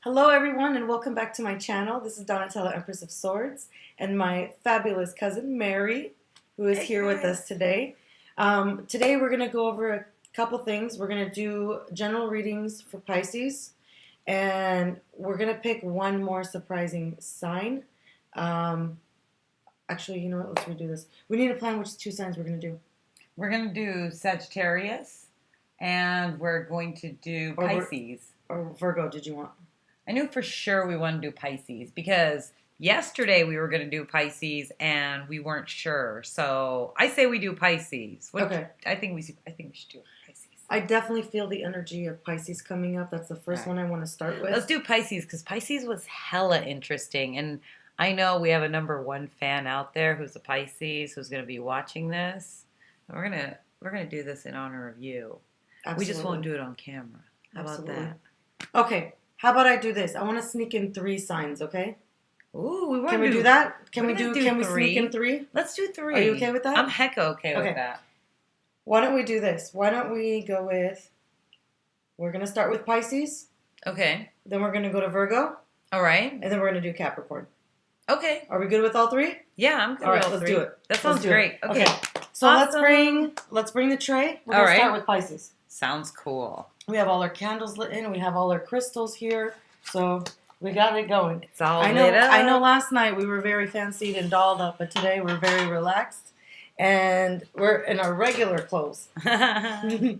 Hello everyone and welcome back to my channel. This is Donatella, Empress of Swords, and my fabulous cousin Mary, who is here with us today. Today we're going to go over a couple things. We're going to do general readings for Pisces, and we're going to pick one more surprising sign. Actually, you know what? Let's redo this. We need to plan which two signs we're going to do. We're going to do Sagittarius, and we're going to do Pisces. Or Virgo, did you want? I knew for sure we wanted to do Pisces because yesterday we were going to do Pisces and we weren't sure. So I say we do Pisces. Okay. I think we should do Pisces. I definitely feel the energy of Pisces coming up. That's the first one I want to start with. Let's do Pisces because Pisces was hella interesting. And I know we have a #1 fan out there who's a Pisces who's going to be watching this. And we're gonna do this in honor of you. Absolutely. We just won't do it on camera. How about that? Okay. How about I do this? I want to sneak in 3 signs, okay? Ooh, we want Can we do that? Can we sneak in 3? Let's do 3. Are you okay with that? I'm hecka okay with that. Why don't we do this? Why don't we go with, we're going to start with Pisces. Okay. Then we're going to go to Virgo. All right. And then we're going to do Capricorn. Okay. Are we good with all 3? Yeah, I'm good all with right, all 3. Let's do it. That sounds great. Okay. So awesome. let's bring the tray. We're going to start with Pisces. Sounds cool. We have all our candles lit in. We have all our crystals here. So we got it going. It's all lit up. I know last night we were very fancied and dolled up, but today we're very relaxed. And we're in our regular clothes. We're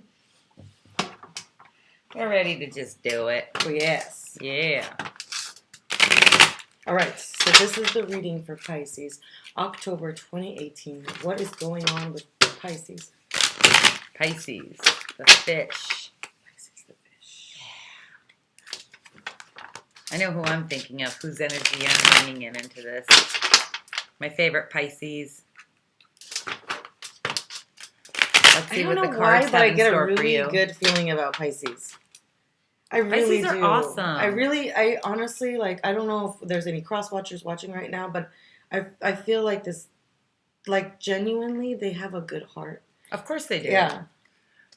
ready to just do it. Yes. Yeah. All right. So this is the reading for Pisces. October 2018. What is going on with Pisces? Pisces, the fish. Pisces, the fish. I know who I'm thinking of, whose energy I'm bringing into this. My favorite Pisces. Let's see what the cards have in store for you. I get a really good feeling about Pisces. I really do. Pisces are awesome. I honestly, like, I don't know if there's any cross-watchers watching right now, but I feel like this, like, genuinely, they have a good heart. Of course they do. Yeah.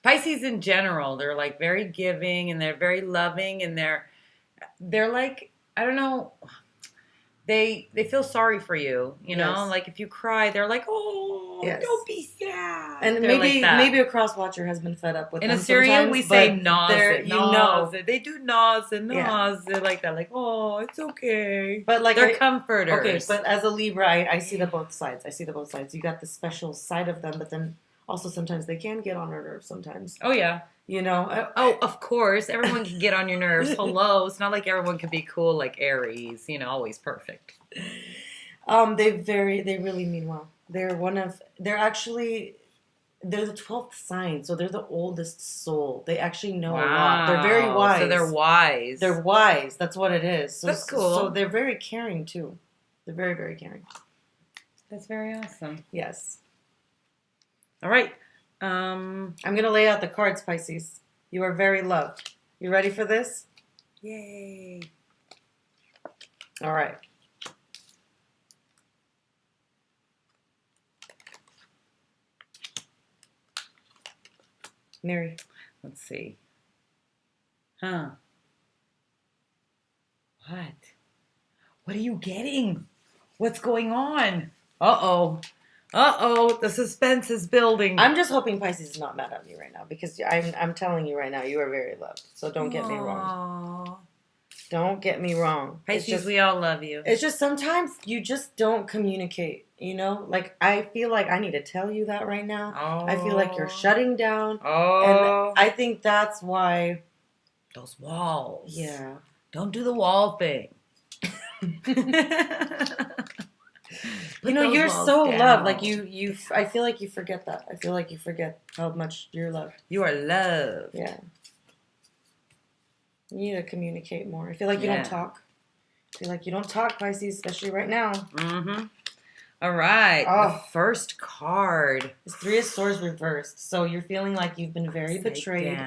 Pisces in general, they're like very giving and they're very loving and they're like, I don't know, they feel sorry for you, you know? Yes. Like if you cry, they're like, oh, yes. Don't be sad. And maybe a cross-watcher has been fed up with in them Assyrian, we say naz. They do naz and naz. Yeah. They're like that, like, oh, it's okay. But like they're comforters. Okay, but as a Libra, I see the both sides. You got the special side of them, but then also sometimes they can get on our nerves sometimes. Oh, yeah. You know? Oh, of course. Everyone can get on your nerves. Hello. It's not like everyone can be cool like Aries. You know, always perfect. They really mean well. They're the 12th sign, so they're the oldest soul. They actually know a lot. They're very wise. So they're wise. They're wise. That's what it is. So, that's cool. So they're very caring, too. They're very, very caring. That's very awesome. Yes. All right. I'm going to lay out the cards, Pisces. You are very loved. You ready for this? Yay. All right. Mary. Let's see. Huh. What? What are you getting? What's going on? Uh-oh. Uh-oh, the suspense is building. I'm just hoping Pisces is not mad at me right now because I'm telling you right now, you are very loved. So don't get me wrong. Don't get me wrong. Pisces, we all love you. It's just sometimes you just don't communicate, you know? Like, I feel like I need to tell you that right now. Oh. I feel like you're shutting down. Oh. And I think that's why. Those walls. Yeah. Don't do the wall thing. You know, you're so loved. Like I feel like you forget that. I feel like you forget how much you're loved. You are loved. Yeah. You need to communicate more. I feel like you don't talk. I feel like you don't talk, Pisces, especially right now. Mm-hmm. All right. Oh. The first card. It's 3 of Swords reversed. So you're feeling like you've been very betrayed.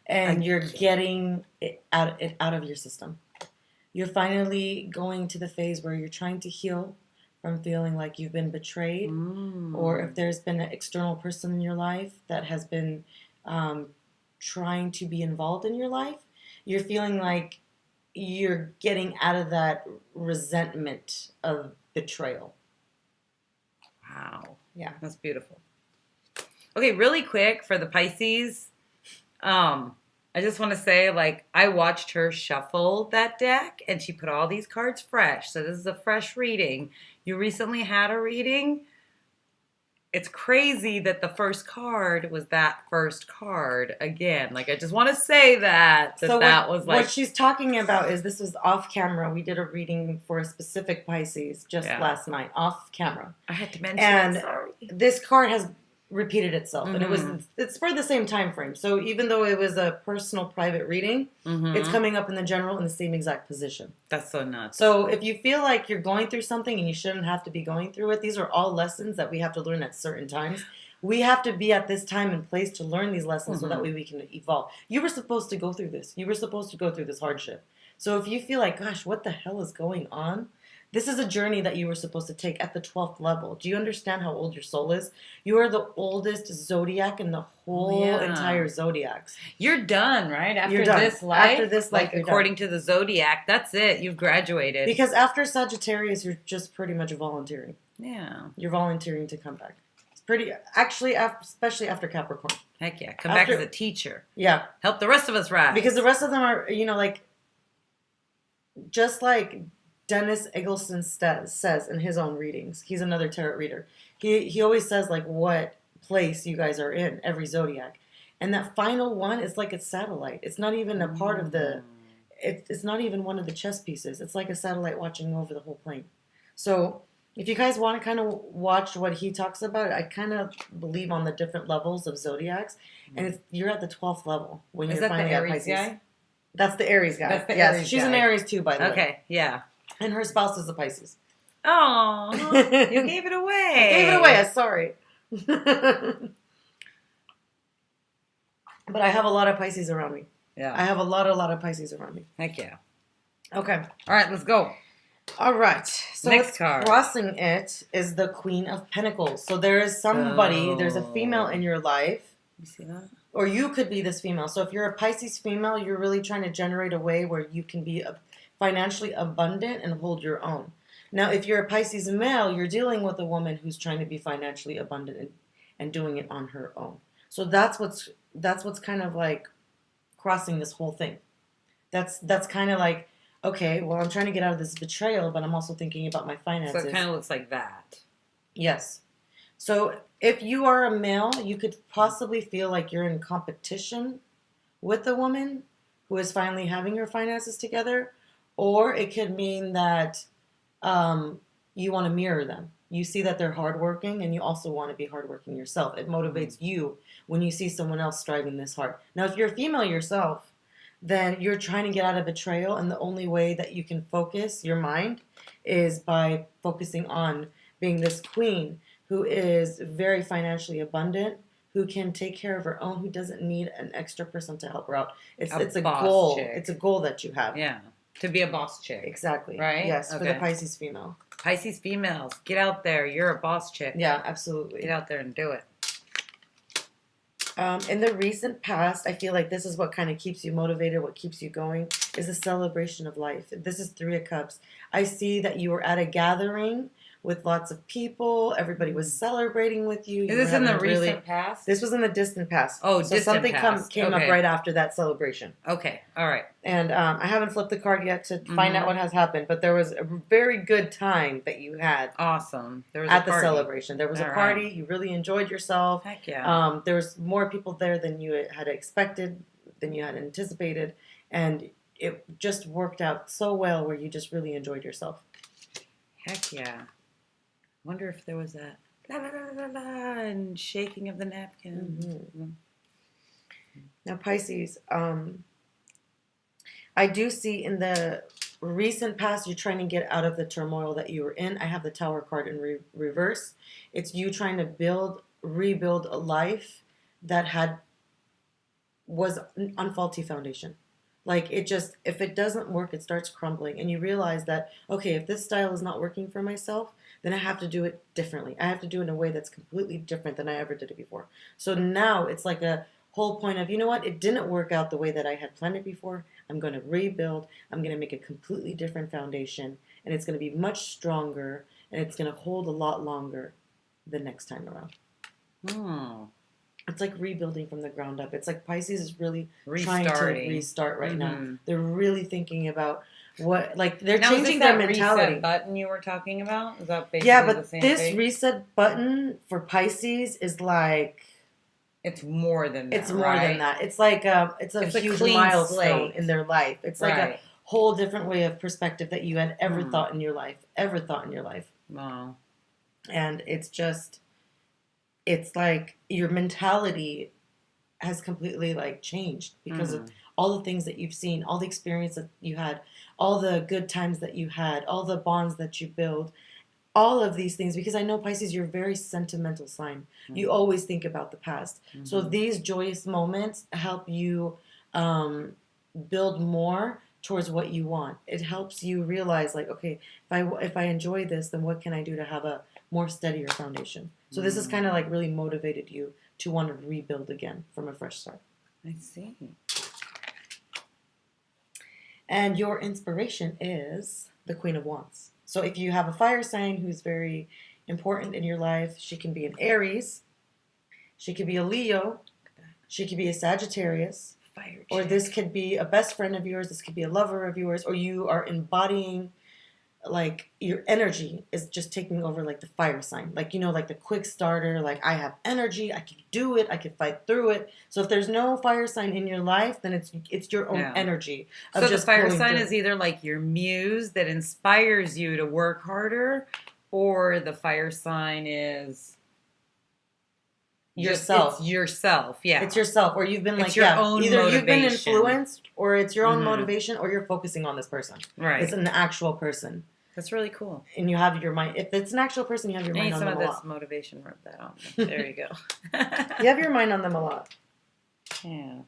And you're getting it out of your system. You're finally going to the phase where you're trying to heal from feeling like you've been betrayed, or if there's been an external person in your life that has been trying to be involved in your life, you're feeling like you're getting out of that resentment of betrayal. Wow. Yeah. That's beautiful. Okay, really quick for the Pisces. I just want to say, like, I watched her shuffle that deck and she put all these cards fresh. So this is a fresh reading. You recently had a reading. It's crazy that the first card was that first card again. Like, I just want to say that So that was like what she's talking about is this was off camera. We did a reading for a specific Pisces just last night, off camera. I had to mention And it, sorry. this card has repeated itself, and Mm-hmm. it's for the same time frame. So even though it was a personal private reading, it's coming up in the general in the same exact position. That's so nuts. So if you feel like you're going through something and you shouldn't have to be going through it, these are all lessons that we have to learn at certain times. We have to be at this time and place to learn these lessons so that way we can evolve. You were supposed to go through this. You were supposed to go through this hardship. So if you feel like, gosh, what the hell is going on? This is a journey that you were supposed to take at the 12th level. Do you understand how old your soul is? You are the oldest zodiac in the whole entire zodiacs. You're done, right? You're done. This life? After this life, like, you're according to the zodiac, that's it. You've graduated. Because after Sagittarius, you're just pretty much volunteering. Yeah. You're volunteering to come back. It's pretty, actually, especially after Capricorn. Heck yeah. Come back as a teacher. Yeah. Help the rest of us rise. Because the rest of them are, like, just like Dennis Eggleston says in his own readings. He's another tarot reader. He always says, like, what place you guys are in, every zodiac. And that final one is like a satellite. It's not even a part of the... It's not even one of the chess pieces. It's like a satellite watching over the whole plane. So if you guys want to kind of watch what he talks about, I kind of believe on the different levels of zodiacs. And you're at the 12th level when you're finally at Pisces. Guy? That's the Aries guy. That's the yes, Aries she's guy. an Aries too, by the way. Okay, yeah. And her spouse is a Pisces. Oh, you gave it away. I gave it away. I'm sorry. But I have a lot of Pisces around me. Yeah. I have a lot of Pisces around me. Heck yeah. Okay. All right, let's go. All right. So Next card. Crossing it is the Queen of Pentacles. So there is somebody, there's a female in your life. You see that? Or you could be this female. So if you're a Pisces female, you're really trying to generate a way where you can be financially abundant and hold your own. Now, if you're a Pisces male, you're dealing with a woman who's trying to be financially abundant and doing it on her own. So that's what's kind of like crossing this whole thing. That's kind of like, okay, well, I'm trying to get out of this betrayal, but I'm also thinking about my finances. So it kind of looks like that. Yes. So if you are a male, you could possibly feel like you're in competition with a woman who is finally having her finances together, or it could mean that you want to mirror them. You see that they're hardworking, and you also want to be hardworking yourself. It motivates you when you see someone else striving this hard. Now, if you're a female yourself, then you're trying to get out of betrayal, and the only way that you can focus your mind is by focusing on being this queen who is very financially abundant, who can take care of her own, who doesn't need an extra person to help her out. It's a goal. Chick. It's a goal that you have. Yeah. To be a boss chick. Exactly. Right? Yes, Okay. for the Pisces female. Pisces females, get out there. You're a boss chick. Yeah, absolutely. Get out there and do it. In the recent past, I feel like this is what kind of keeps you motivated, what keeps you going, is a celebration of life. This is Three of Cups. I see that you were at a gathering with lots of people. Everybody was celebrating with you. Is this in the recent past? This was in the distant past. Oh, so distant something past. came up right after that celebration. Okay, all right. And I haven't flipped the card yet to find out what has happened, but there was a very good time that you had. Awesome. There was at a the celebration. There was a party. Right. You really enjoyed yourself. Heck yeah. There was more people there than you had expected, than you had anticipated, and it just worked out so well where you just really enjoyed yourself. Heck yeah. Wonder if there was a la la la la la and shaking of the napkin. Mm-hmm. Now, Pisces, I do see in the recent past you're trying to get out of the turmoil that you were in. I have the Tower card in reverse. It's you trying to rebuild a life that was on faulty foundation. Like, if it doesn't work, it starts crumbling. And you realize that, okay, if this style is not working for myself, then I have to do it differently. I have to do it in a way that's completely different than I ever did it before. So now it's like a whole point of, you know what, it didn't work out the way that I had planned it before. I'm going to rebuild. I'm going to make a completely different foundation, and it's going to be much stronger, and it's going to hold a lot longer the next time around. It's like rebuilding from the ground up. It's like Pisces is really trying to restart right now. They're really thinking about they're now, changing their mentality. Reset button you were talking about? Is that basically the same this thing? reset button for Pisces is like it's more than that. It's more than that. It's like it's a huge milestone in their life. It's like a whole different way of perspective that you had ever thought in your life. Wow. And it's like your mentality has completely like changed because of all the things that you've seen, all the experience that you had, all the good times that you had, all the bonds that you build, all of these things. Because I know, Pisces, you're a very sentimental sign. You always think about the past. So these joyous moments help you build more towards what you want. It helps you realize, like, okay, if I enjoy this, then what can I do to have a more steadier foundation? So this has kind of like really motivated you to want to rebuild again from a fresh start. I see. And your inspiration is the Queen of Wands. So if you have a fire sign who's very important in your life, she can be an Aries, she could be a Leo, she could be a Sagittarius, or this could be a best friend of yours, this could be a lover of yours, or you are embodying, like, your energy is just taking over, like, the fire sign. Like, you know, like the quick starter, like, I have energy, I can do it, I can fight through it. So if there's no fire sign in your life, then it's your own energy. So the fire sign is either like your muse that inspires you to work harder, or the fire sign is yourself. It's yourself, yeah. It's yourself, or you've been it's own either motivation. You've been influenced, or it's your own motivation, or you're focusing on this person. Right. It's an actual person. That's really cool. And you have your mind. If it's an actual person, you have your mind on them a lot. Some of this motivation, rub that on. There you go. You have your mind on them a lot. Yeah.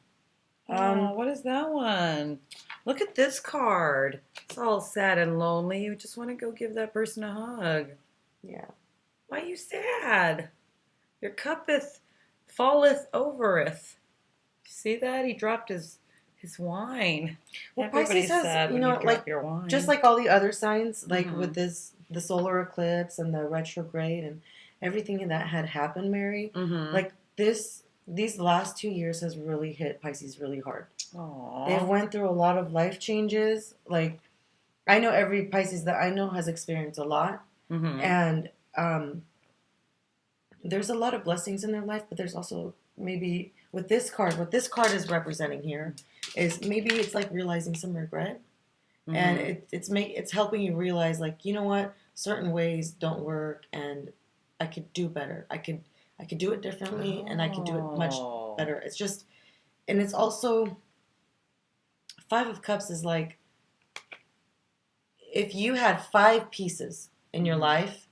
What is that one? Look at this card. It's all sad and lonely. You just want to go give that person a hug. Yeah. Why are you sad? Your cuppeth falleth overeth. See that? He dropped his wine. Well, Pisces has, sad when you drop your wine. Just like all the other signs, like with the solar eclipse and the retrograde and everything that had happened, Mary, like these last 2 years has really hit Pisces really hard. Aww. They went through a lot of life changes. Like, I know every Pisces that I know has experienced a lot. And there's a lot of blessings in their life, but there's also maybe with this card, what this card is representing here is maybe it's like realizing some regret. And it's helping you realize, like, you know what, certain ways don't work, and I could do better. I could do it differently, and I could do it much better. It's just, and it's also, Five of Cups is like, if you had 5 pieces in your life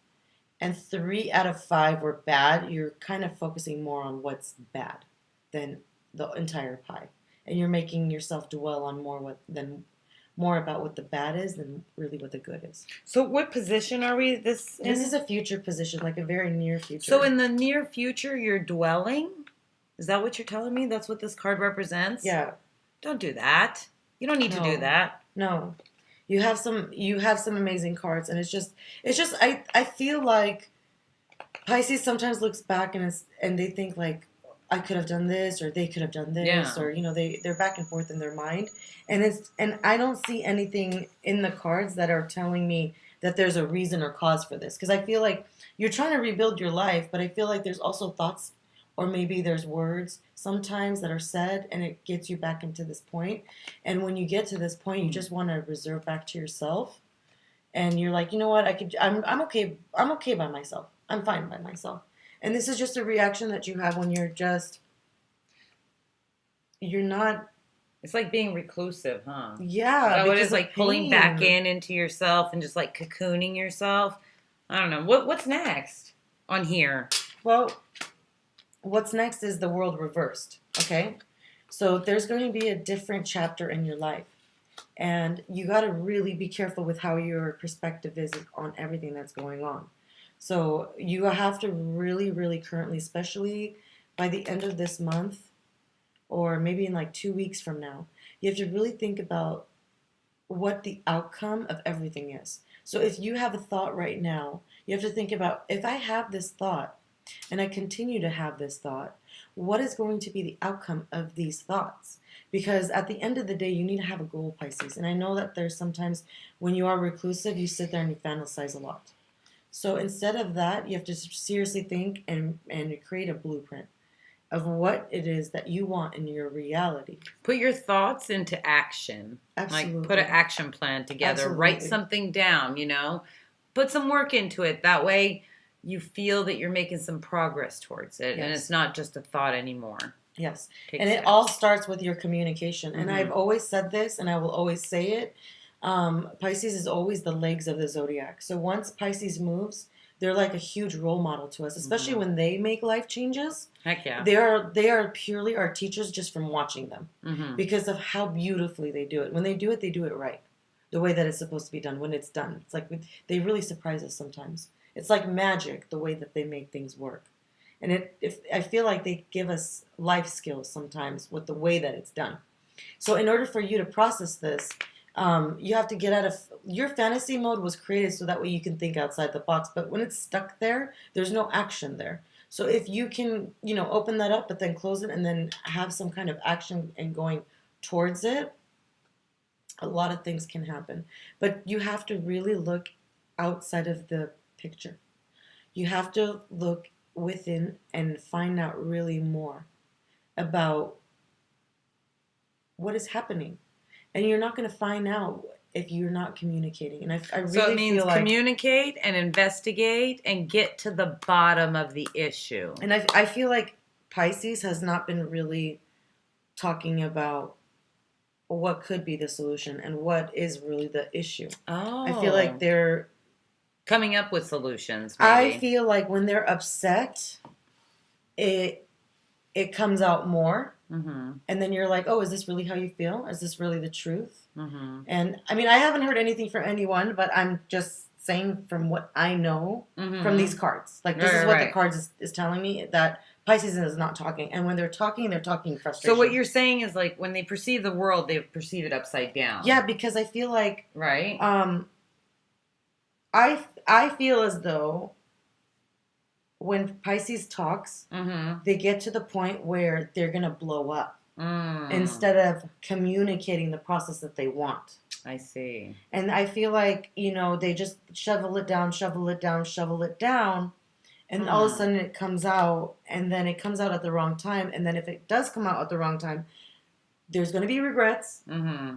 and 3 out of 5 were bad, you're kind of focusing more on what's bad than the entire pie. And you're making yourself dwell on more about what the bad is than really what the good is. So what position are we this in? This is a future position, like a very near future. So in the near future, you're dwelling? Is that what you're telling me? That's what this card represents? Yeah. Don't do that. You don't need to do that. No. You have some amazing cards, and it's just I feel like Pisces sometimes looks back and they think, like, I could have done this, or they could have done this, or, you know, they're back and forth in their mind, and I don't see anything in the cards that are telling me that there's a reason or cause for this, because I feel like you're trying to rebuild your life, but I feel like there's also thoughts, or maybe there's words sometimes that are said, and it gets you back into this point, and when you get to this point, you just want to reserve back to yourself, and you're like, you know what, I'm okay by myself, I'm fine by myself. And this is just a reaction that you have when you're not. It's like being reclusive, huh? Yeah. So it is like pulling back into yourself and just like cocooning yourself. I don't know. What's next on here? Well, what's next is the world reversed. Okay. So there's going to be a different chapter in your life. And you got to really be careful with how your perspective is on everything that's going on. So you have to really, really currently, especially by the end of this month, or maybe in like 2 weeks from now, you have to really think about what the outcome of everything is. So if you have a thought right now, you have to think about, if I have this thought and I continue to have this thought, what is going to be the outcome of these thoughts? Because at the end of the day, you need to have a goal, Pisces. And I know that there's sometimes when you are reclusive, you sit there and you fantasize a lot. So instead of that, you have to seriously think and create a blueprint of what it is that you want in your reality. Put your thoughts into action. Absolutely. Like put an action plan together. Absolutely. Write something down, Put some work into it. That way you feel that you're making some progress towards it. Yes. And it's not just a thought anymore. Yes. And it all starts with your communication. And I've always said this, and I will always say it. Pisces is always the legs of the zodiac. So once Pisces moves, they're like a huge role model to us, especially when they make life changes. Heck yeah. They are purely our teachers just from watching them because of how beautifully they do it. When they do it right. The way that it's supposed to be done when it's done. It's like they really surprise us sometimes. It's like magic, the way that they make things work. And I feel like they give us life skills sometimes with the way that it's done. So in order for you to process this, you have to get out of your fantasy mode was created so that way you can think outside the box. But when it's stuck there, there's no action there. So if you can, open that up, but then close it and then have some kind of action and going towards it, a lot of things can happen. But you have to really look outside of the picture. You have to look within and find out really more about what is happening. And you're not going to find out if you're not communicating. And I really so it means feel like communicate and investigate and get to the bottom of the issue. And I feel like Pisces has not been really talking about what could be the solution and what is really the issue. Oh. I feel like they're coming up with solutions, maybe. I feel like when they're upset, it comes out more. And then you're like, oh, is this really how you feel? Is this really the truth? And I mean, I haven't heard anything from anyone, but I'm just saying from what I know from these cards. Like, this is what the cards is telling me, that Pisces is not talking. And when they're talking frustration. So what you're saying is, like, when they perceive the world, they perceive it upside down. Yeah, because I feel like... Right. I feel as though when Pisces talks, they get to the point where they're going to blow up instead of communicating the process that they want. I see. And I feel like, they just shovel it down, and all of a sudden it comes out, and then it comes out at the wrong time. And then if it does come out at the wrong time, there's going to be regrets.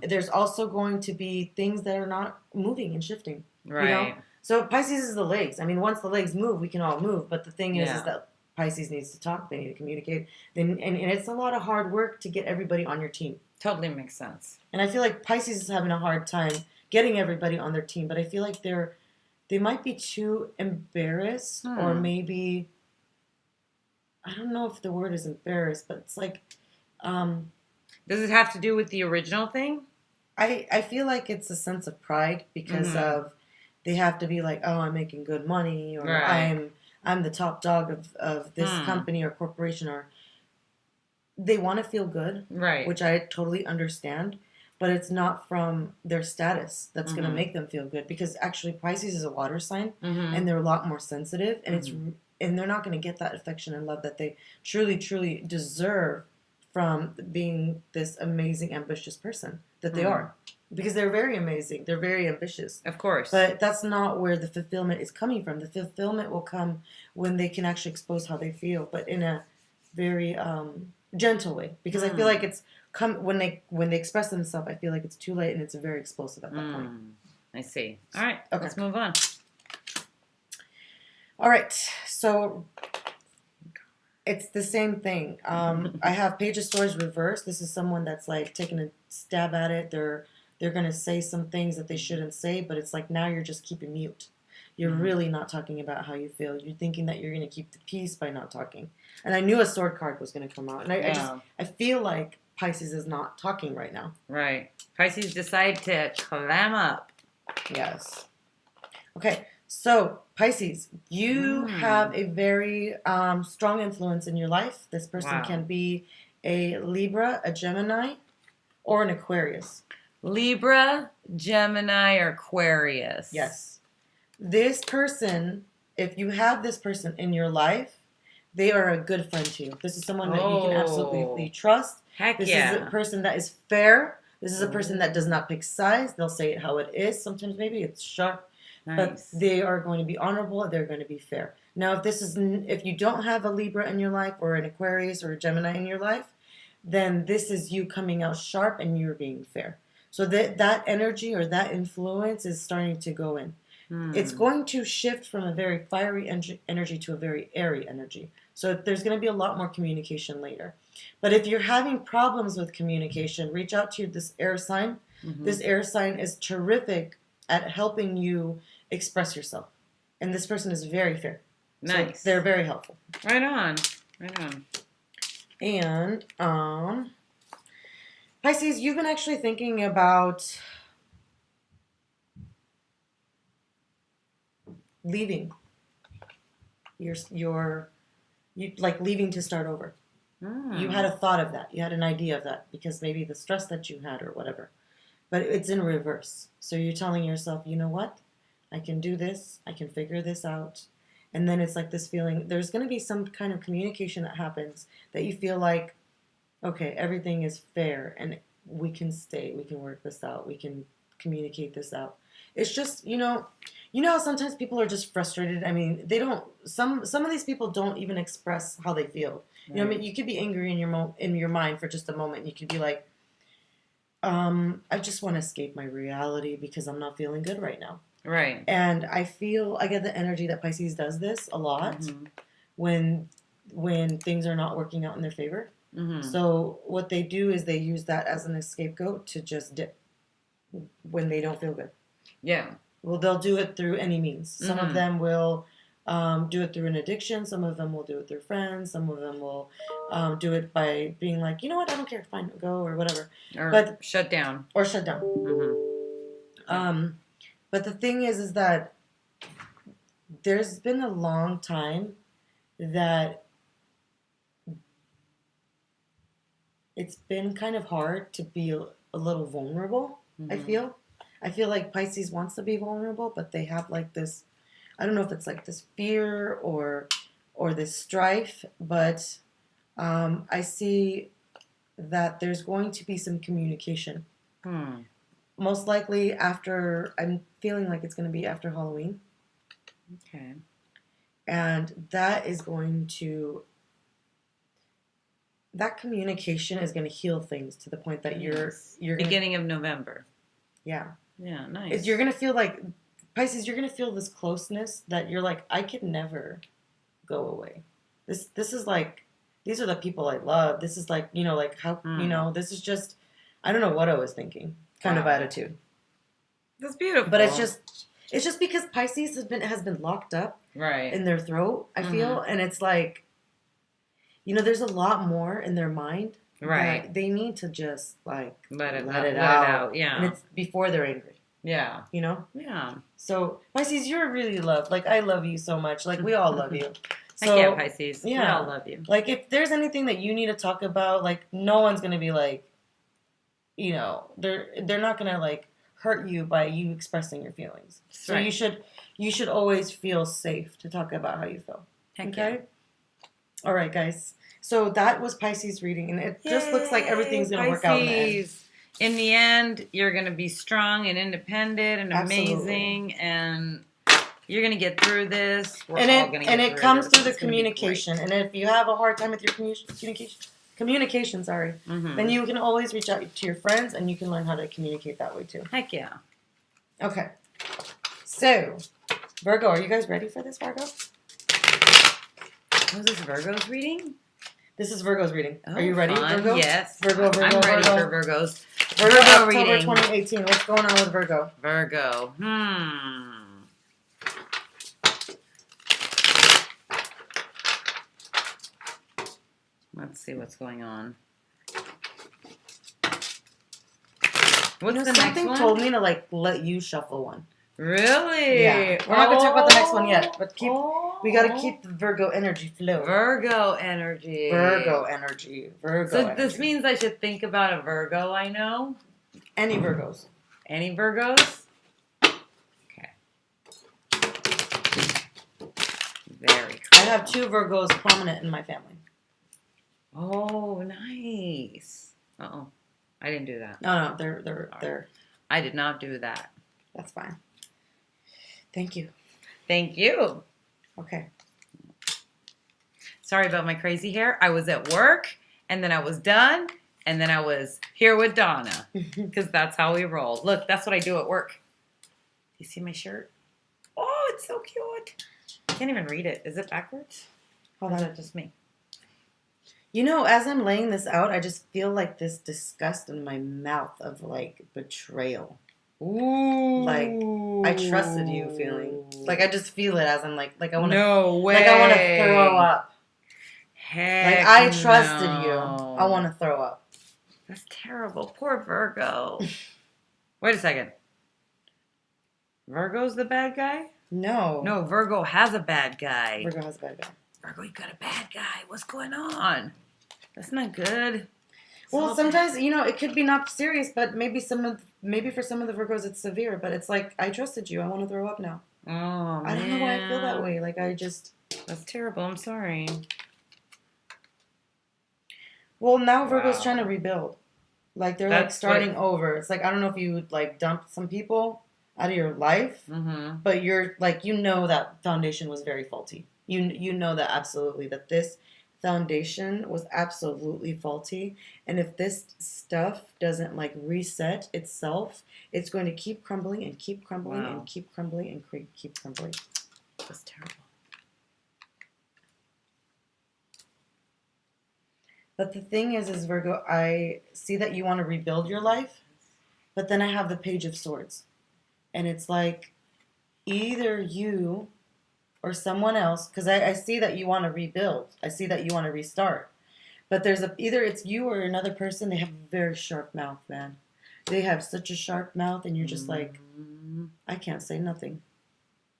There's also going to be things that are not moving and shifting. Right. So Pisces is the legs. I mean, once the legs move, we can all move. But the thing is that Pisces needs to talk. They need to communicate. And it's a lot of hard work to get everybody on your team. Totally makes sense. And I feel like Pisces is having a hard time getting everybody on their team. But I feel like they might be too embarrassed, or maybe, I don't know if the word is embarrassed, but it's like... does it have to do with the original thing? I feel like it's a sense of pride because of... They have to be like, oh, I'm making good money, or I'm the top dog of this company or corporation, or they want to feel good, right? Which I totally understand, but it's not from their status that's going to make them feel good, because actually Pisces is a water sign, and they're a lot more sensitive, and and they're not going to get that affection and love that they truly, truly deserve from being this amazing, ambitious person that they are. Because they're very amazing. They're very ambitious. Of course. But that's not where the fulfillment is coming from. The fulfillment will come when they can actually expose how they feel, but in a very gentle way. Because I feel like it's when they express themselves, I feel like it's too late and it's very explosive at that point. I see. All right. Okay. Let's move on. All right. So it's the same thing. I have Page of Swords reversed. This is someone that's like taking a stab at it. They're going to say some things that they shouldn't say, but it's like now you're just keeping mute. You're really not talking about how you feel. You're thinking that you're going to keep the peace by not talking. And I knew a sword card was going to come out. And I feel like Pisces is not talking right now. Right. Pisces decide to clam up. Yes. Okay. So, Pisces, you have a very strong influence in your life. This person can be a Libra, a Gemini, or an Aquarius. Libra, Gemini, or Aquarius. Yes. This person, if you have this person in your life, they are a good friend to you. This is someone that you can absolutely trust. Heck this yeah. is a person that is fair. This is a person that does not pick sides. They'll say it how it is. Sometimes maybe it's sharp, but they are going to be honorable. They're going to be fair. Now, if you don't have a Libra in your life or an Aquarius or a Gemini in your life, then this is you coming out sharp and you're being fair. So that energy or that influence is starting to go in. It's going to shift from a very fiery energy to a very airy energy. So there's going to be a lot more communication later. But if you're having problems with communication, reach out to this air sign. This air sign is terrific at helping you express yourself. And this person is very fair. Nice. So they're very helpful. Right on. Right on. And Pisces, you've been actually thinking about leaving. You like leaving to start over. You had a thought of that. You had an idea of that because maybe the stress that you had or whatever. But it's in reverse. So you're telling yourself, you know what? I can do this. I can figure this out. And then it's like this feeling. There's going to be some kind of communication that happens that you feel like, okay, everything is fair and we can stay. We can work this out. We can communicate this out. It's just, you know how sometimes people are just frustrated. I mean, they don't. Some of these people don't even express how they feel. You know what I mean? You could be angry in your mind for just a moment. You could be like, I just want to escape my reality because I'm not feeling good right now. Right. And I get the energy that Pisces does this a lot when things are not working out in their favor. So what they do is they use that as an scapegoat to just dip when they don't feel good. Yeah. Well, they'll do it through any means. Some of them will do it through an addiction. Some of them will do it through friends. Some of them will do it by being like, you know what, I don't care, fine, go or whatever. Or shut down. Or shut down. But the thing is that there's been a long time that it's been kind of hard to be a little vulnerable, I feel. I feel like Pisces wants to be vulnerable, but they have like this, I don't know if it's like this fear or this strife, but I see that there's going to be some communication. Most likely I'm feeling like it's going to be after Halloween. Okay. And that communication is going to heal things to the point that you're beginning of November. Yeah. Yeah, nice. You're going to feel like, Pisces, you're going to feel this closeness that you're like, I could never go away. This is like, these are the people I love. This is like, like how, this is just, I don't know what I was thinking kind of attitude. That's beautiful. But it's just because Pisces has been locked up in their throat, I feel. And it's like, there's a lot more in their mind. Right. They need to just like let it out. Yeah. And it's before they're angry. Yeah. Yeah. So Pisces, you're really loved. Like I love you so much. Like we all love you. So, yeah, Pisces. Yeah. We all love you. Like if there's anything that you need to talk about, like no one's gonna be like, they're not gonna like hurt you by you expressing your feelings. So you should always feel safe to talk about how you feel. Okay. All right, guys. So that was Pisces reading, and it just looks like everything's going to work out in the end. In the end, you're going to be strong and independent and amazing, and you're going to get through this. It comes through the communication. And if you have a hard time with your communication, then you can always reach out to your friends, and you can learn how to communicate that way too. Heck yeah. Okay. So, Virgo, are you guys ready for this, Virgo? Was this Virgo's reading? This is Virgo's reading. Oh, are you ready, fun. Virgo? Yes. Virgo, I'm ready Virgo. for Virgo's. Virgo October reading. 2018. What's going on with Virgo? Virgo. Let's see what's going on. What's the next something one? told me to let you shuffle one. Really? Yeah. We're not going to talk about the next one yet, but We got to keep the Virgo energy flowing. Virgo energy. Virgo energy. Virgo So energy. this means I should think about a Virgo I know? Any Virgos. Any Virgos? Okay. Very cool. I have 2 Virgos prominent in my family. Oh, nice. Uh-oh. I didn't do that. No, they're. I did not do that. That's fine. Thank you. Thank you. Okay. Sorry about my crazy hair. I was at work, and then I was done, and then I was here with Donna, because that's how we roll. Look, that's what I do at work. You see my shirt? Oh, it's so cute. I can't even read it. Is it backwards? Hold or is on. it just me? You know, as I'm laying this out, I just feel like this disgust in my mouth of like betrayal. Ooh. Like, I trusted you feeling. Like, I just feel it as I'm like I want to. No way. Like, I want to throw up. Heck Like, I trusted no. you. I want to throw up. That's terrible. Poor Virgo. Wait a second. Virgo's the bad guy? No. No, Virgo has a bad guy. Virgo has a bad guy. Virgo, you got a bad guy. What's going on? That's not good. Well, sometimes, you know, it could be not serious, but maybe for some of the Virgos it's severe. But it's like, I trusted you. I want to throw up now. Oh, man. I don't know why I feel that way. Like, I just... That's terrible. I'm sorry. Well, now Virgo's Wow. trying to rebuild. Like, they're That's like starting over. It's like, I don't know if you like dumped some people out of your life, but you're like, you know that foundation was very faulty. You know that absolutely, that this foundation was absolutely faulty. And if this stuff doesn't like reset itself, it's going to keep crumbling and keep crumbling Wow. and keep crumbling and keep crumbling. That's terrible. But the thing is Virgo, I see that you want to rebuild your life, but then I have the Page of Swords. And it's like either you or someone else, because I see that you want to rebuild. I see that you want to restart. But there's either it's you or another person. They have a very sharp mouth, man. They have such a sharp mouth, and you're just like, I can't say nothing.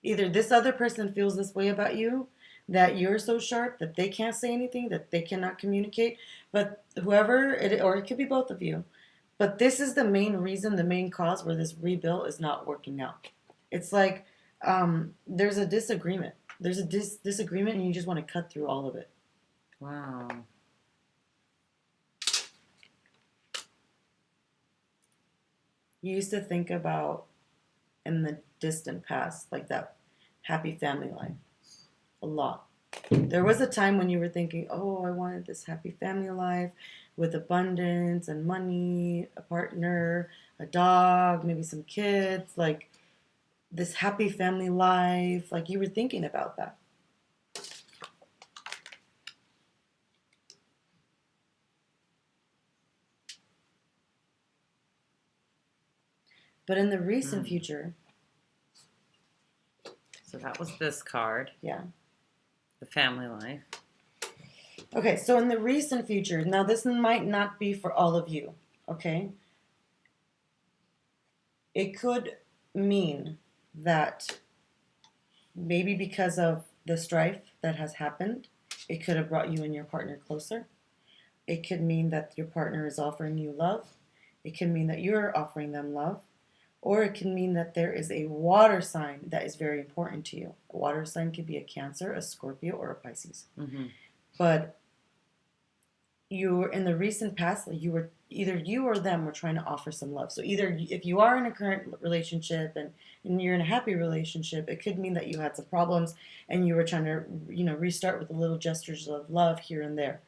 Either this other person feels this way about you, that you're so sharp that they can't say anything, that they cannot communicate. But whoever, or it could be both of you. But this is the main reason, the main cause where this rebuild is not working out. It's like there's a disagreement. There's a disagreement, and you just want to cut through all of it. Wow. You used to think about in the distant past, like that happy family life, a lot. There was a time when you were thinking, oh, I wanted this happy family life with abundance and money, a partner, a dog, maybe some kids, like this happy family life. Like you were thinking about that. But in the recent future. So that was this card. Yeah. The family life. Okay, so in the recent future, now this might not be for all of you, okay? It could mean that maybe because of the strife that has happened, it could have brought you and your partner closer. It could mean that your partner is offering you love. It can mean that you're offering them love. Or it can mean that there is a water sign that is very important to you. A water sign could be a Cancer, a Scorpio, or a Pisces. Mm-hmm. But you were in the recent past, you were either you or them were trying to offer some love. So either if you are in a current relationship and you're in a happy relationship, it could mean that you had some problems and you were trying to, restart with the little gestures of love here and there.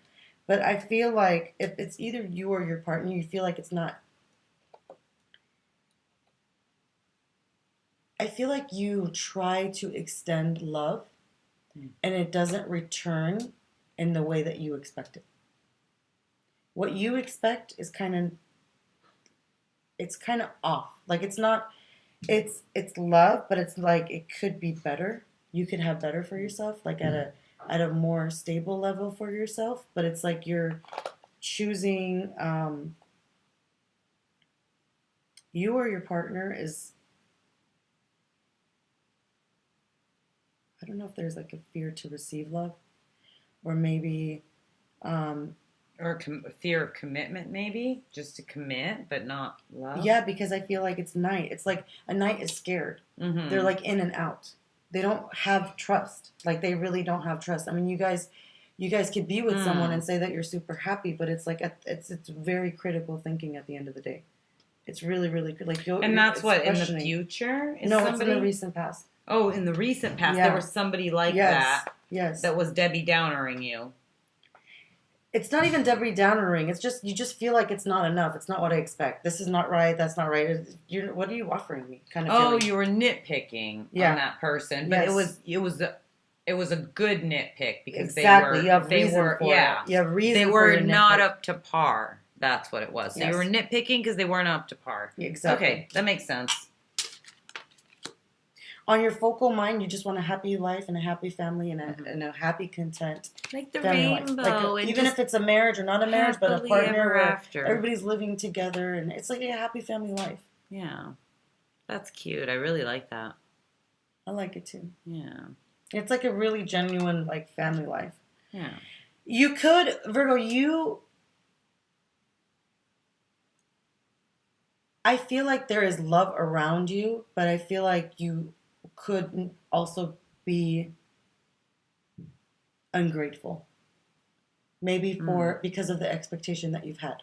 But I feel like if it's either you or your partner, you feel like it's not. I feel like you try to extend love and it doesn't return in the way that you expect it. What you expect is kind of off. Like it's it's love, but it's like it could be better. You could have better for yourself, like at a more stable level for yourself, but it's like you're choosing you or your partner is, I don't know if there's like a fear to receive love, or maybe, um, Or fear of commitment, maybe just to commit, but not love. yeah, because I feel like it's night. It's like a knight is scared. They're Mm-hmm. like in and out. They don't have trust. Like they really don't have trust. I mean, you guys could be with someone Hmm. and say that you're super happy, but it's like it's very critical thinking at the end of the day. It's really really like And that's it's what in the questioning. future is No, it's in the somebody. recent past. Oh, in the recent past, there Yeah. was somebody like Yes. that Yes. that was Debbie Downering you. It's not even Debbie Downering. It's just you just feel like it's not enough. It's not what I expect. This is not right. That's not right. You're, what are you offering me? Kind of Oh, feeling. you were nitpicking Yeah. on that person, but Yes. it was a good nitpick because Exactly. they You have they reason were for it. You have reason they for were your not nitpick. up to par. That's what it was. So Yes. you were nitpicking because they weren't up to par. Exactly. Okay, that makes sense. On your focal mind, you just want a happy life and a happy family and Mhm. and a happy, content Like the family life. rainbow, Like and even just if it's a marriage or not a marriage, but a happily partner ever where after. everybody's living together and it's like a happy family life. Yeah, that's cute. I really like that. I like it too. Yeah, It's like a really genuine like family life. yeah. You could Virgo, I feel like there is love around you, but I feel like you could also be ungrateful. Maybe Mm. because of the expectation that you've had.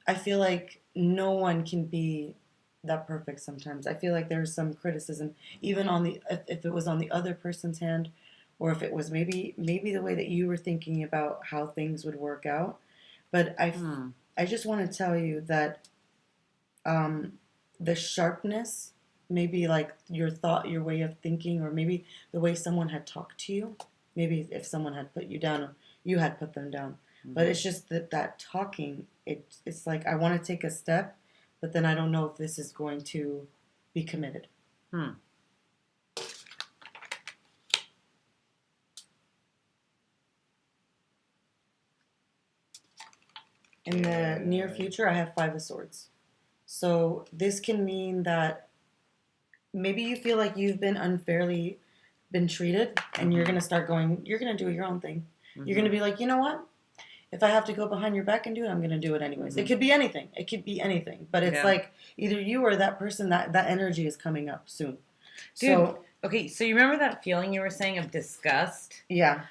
I feel like no one can be that perfect sometimes. I feel like there's some criticism, even on the if it was on the other person's hand, or if it was maybe the way that you were thinking about how things would work out. But Mm. I just want to tell you that the sharpness, maybe like your thought, your way of thinking, or maybe the way someone had talked to you, maybe if someone had put you down, or you had put them down. But it's just that talking, it's like I want to take a step, but then I don't know if this is going to be committed. Hmm. In the near future, I have Five of Swords. So this can mean that maybe you feel like you've been unfairly been treated, and you're gonna start going. You're gonna do your own thing. You're gonna be like, you know what? If I have to go behind your back and do it, I'm gonna do it anyways. It could be anything. It could be anything. But it's Yeah. like either you or that person that energy is coming up soon. Dude, So okay, so you remember that feeling you were saying of disgust? yeah.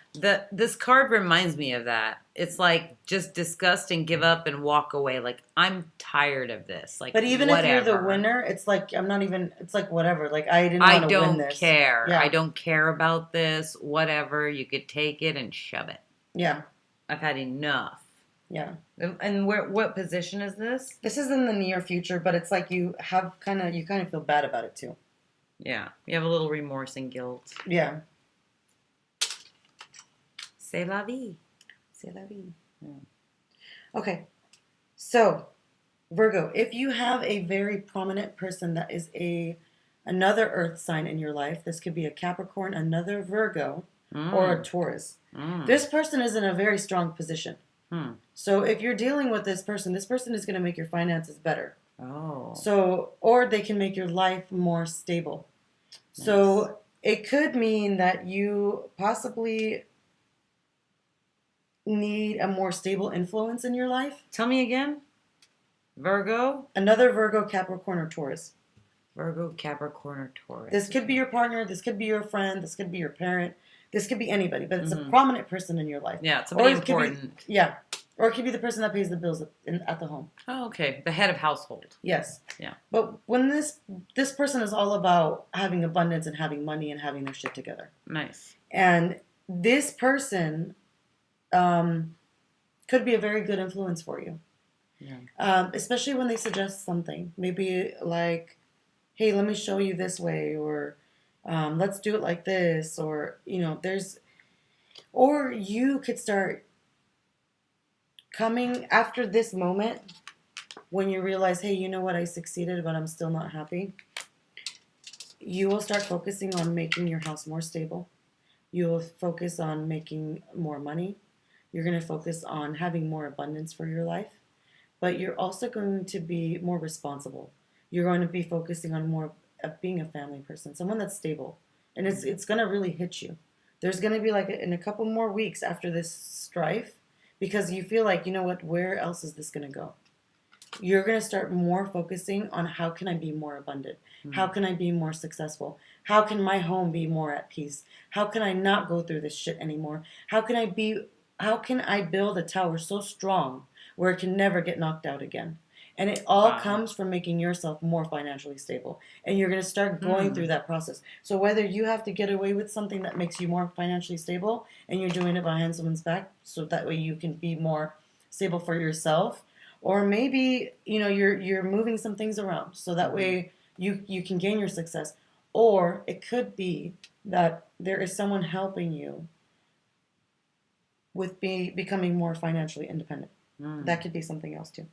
This card reminds me of that. It's like just disgust and give up and walk away. Like I'm tired of this. Like But even whatever. if you're the winner, it's like I'm not even. It's like whatever. Like I didn't I want to win don't this. care. Yeah. I don't care about this. Whatever. You could take it and shove it. Yeah. I've had enough. Yeah. And what position is this? This is in the near future, but it's like you kind of feel bad about it too. Yeah. You have a little remorse and guilt. Yeah. C'est la vie. C'est la vie. Yeah. Okay. So, Virgo, if you have a very prominent person that is another earth sign in your life, this could be a Capricorn, another Virgo, or a Taurus. This person is in a very strong position. So if you're dealing with this person is going to make your finances better. Oh. So, or they can make your life more stable. Nice. So it could mean that you possibly need a more stable influence in your life. Tell me again. Virgo? Another Virgo, Capricorn, or Taurus. Virgo, Capricorn, or Taurus. This could be your partner. This could be your friend. This could be your parent. This could be anybody, but it's a prominent person in your life. Yeah, it's somebody important. Yeah. Or it could be the person that pays the bills at the home. Oh, okay. The head of household. Yes. Yeah. But when this person is all about having abundance and having money and having their shit together. Nice. And this person could be a very good influence for you. Yeah. Especially when they suggest something. Maybe like, hey, let me show you this way, or let's do it like this, or, or you could start coming after this moment when you realize, hey, you know what, I succeeded, but I'm still not happy. You will start focusing on making your house more stable. You will focus on making more money. You're going to focus on having more abundance for your life. But you're also going to be more responsible. You're going to be focusing on more of being a family person, someone that's stable, and it's gonna really hit you. There's gonna be like in a couple more weeks after this strife, because you feel like, you know what, where else is this gonna go? You're going to start more focusing on how can I be more abundant? How can I be more successful? How can my home be more at peace? How can I not go through this shit anymore? How can I build a tower so strong where it can never get knocked out again? And it all comes from making yourself more financially stable. And you're going to start going through that process. So whether you have to get away with something that makes you more financially stable and you're doing it behind someone's back so that way you can be more stable for yourself, or maybe, you know, you're moving some things around so that way you can gain your success. Or it could be that there is someone helping you with becoming more financially independent. That could be something else too.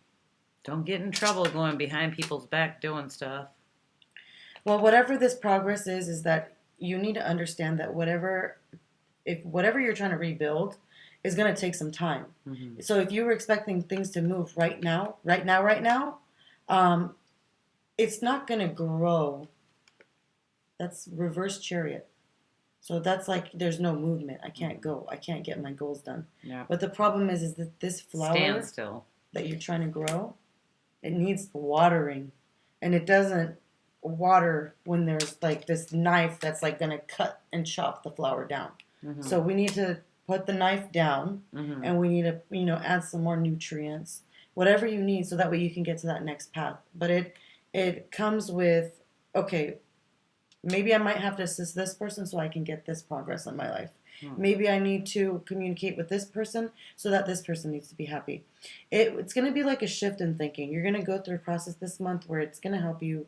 Don't get in trouble going behind people's back doing stuff. Well, whatever this progress is that you need to understand that whatever you're trying to rebuild is going to take some time. So if you were expecting things to move right now, it's not going to grow. That's reverse chariot. So that's like there's no movement. I can't go. I can't get my goals done. Yeah. But the problem is that this flower stand still that you're trying to grow, it needs watering, and it doesn't water when there's like this knife that's like going to cut and chop the flower down. So we need to put the knife down, and we need to, you know, add some more nutrients, whatever you need, so that way you can get to that next path. But it comes with, okay, maybe I might have to assist this person so I can get this progress in my life. Maybe I need to communicate with this person so that this person needs to be happy. It's going to be like a shift in thinking. You're going to go through a process this month where it's going to help you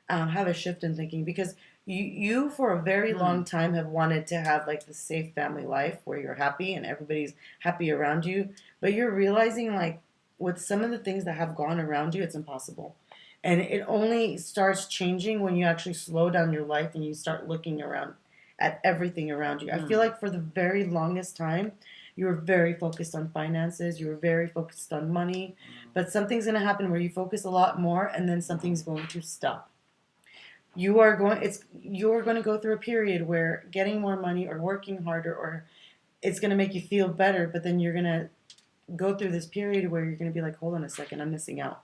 have a shift in thinking, because you for a very long time have wanted to have like the safe family life where you're happy and everybody's happy around you, but you're realizing like with some of the things that have gone around you, it's impossible. And it only starts changing when you actually slow down your life and you start looking around at everything around you. I feel like for the very longest time, you were very focused on finances, you were very focused on money, but something's going to happen where you focus a lot more and then something's going to stop. You're going to go through a period where getting more money or working harder, or it's going to make you feel better, but then you're going to go through this period where you're going to be like, hold on a second, I'm missing out.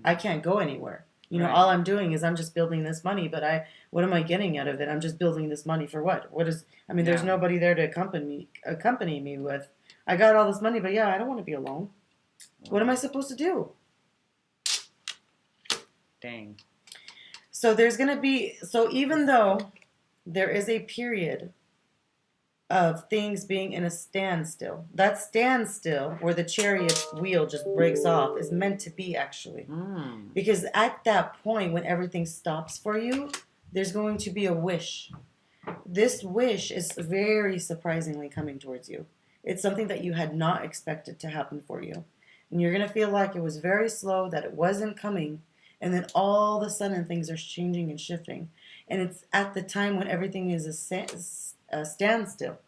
I can't go anywhere. You know, all I'm doing is I'm just building this money, but what am I getting out of it? I'm just building this money for what? There's nobody there to accompany me with. I got all this money, but yeah, I don't want to be alone. What am I supposed to do? Dang. So even though there is a period of things being in a standstill, that standstill where the chariot wheel just breaks off is meant to be, actually. Because at that point when everything stops for you, there's going to be a wish. This wish is very surprisingly coming towards you. It's something that you had not expected to happen for you. And you're going to feel like it was very slow, that it wasn't coming. And then all of a sudden things are changing and shifting. And it's at the time when everything is a standstill.